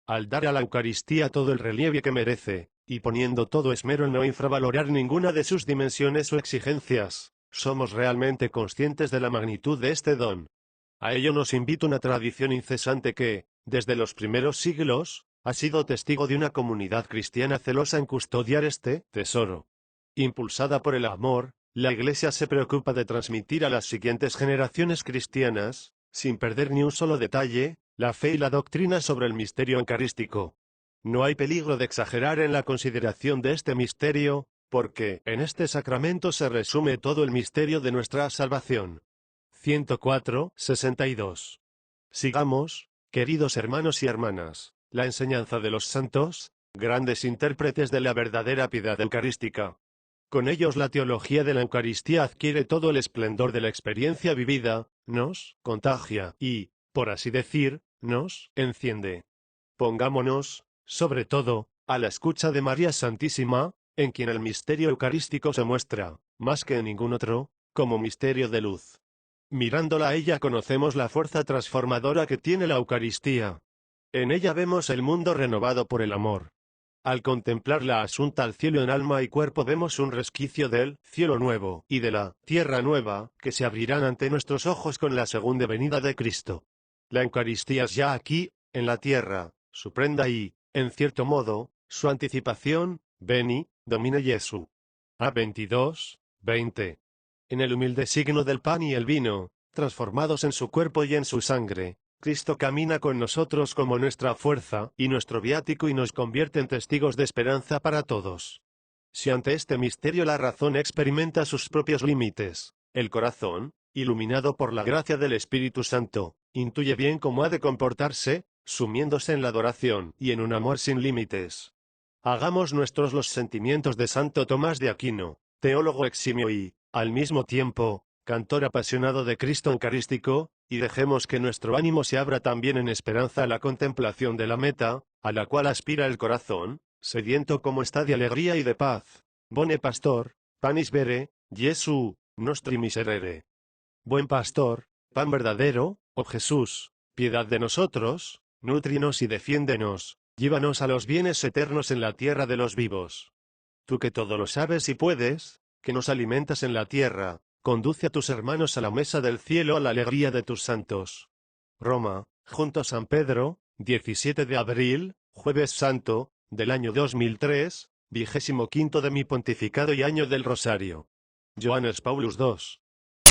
Al dar a la Eucaristía todo el relieve que merece, y poniendo todo esmero en no infravalorar ninguna de sus dimensiones o exigencias, somos realmente conscientes de la magnitud de este don. A ello nos invita una tradición incesante que, desde los primeros siglos, ha sido testigo de una comunidad cristiana celosa en custodiar este tesoro. Impulsada por el amor, la Iglesia se preocupa de transmitir a las siguientes generaciones cristianas, sin perder ni un solo detalle, la fe y la doctrina sobre el misterio eucarístico. No hay peligro de exagerar en la consideración de este misterio, porque en este sacramento se resume todo el misterio de nuestra salvación. 104:62. Sigamos, queridos hermanos y hermanas, la enseñanza de los santos, grandes intérpretes de la verdadera piedad eucarística. Con ellos la teología de la Eucaristía adquiere todo el esplendor de la experiencia vivida, nos contagia y, por así decir, nos enciende. Pongámonos, sobre todo, a la escucha de María Santísima, en quien el misterio eucarístico se muestra, más que en ningún otro, como misterio de luz. Mirándola a ella conocemos la fuerza transformadora que tiene la Eucaristía. En ella vemos el mundo renovado por el amor. Al contemplarla asunta al cielo en alma y cuerpo vemos un resquicio del cielo nuevo y de la tierra nueva, que se abrirán ante nuestros ojos con la segunda venida de Cristo. La Eucaristía es ya aquí, en la tierra, su prenda y, en cierto modo, su anticipación, Veni, Domine Jesu. A 22:20. En el humilde signo del pan y el vino, transformados en su cuerpo y en su sangre, Cristo camina con nosotros como nuestra fuerza y nuestro viático y nos convierte en testigos de esperanza para todos. Si ante este misterio la razón experimenta sus propios límites, el corazón, iluminado por la gracia del Espíritu Santo, intuye bien cómo ha de comportarse, sumiéndose en la adoración y en un amor sin límites. Hagamos nuestros los sentimientos de Santo Tomás de Aquino, teólogo eximio y, al mismo tiempo, cantor apasionado de Cristo Eucarístico, y dejemos que nuestro ánimo se abra también en esperanza a la contemplación de la meta, a la cual aspira el corazón, sediento como está de alegría y de paz. Bone pastor, panis vere, Jesu, nostri miserere. Buen pastor, pan verdadero, oh Jesús, piedad de nosotros, nútrinos y defiéndenos, llévanos a los bienes eternos en la tierra de los vivos. Tú que todo lo sabes y puedes, que nos alimentas en la tierra, conduce a tus hermanos a la mesa del cielo a la alegría de tus santos. Roma, junto a San Pedro, 17 de abril, Jueves Santo, del año 2003, 25º de mi pontificado y año del Rosario. Johannes Paulus II.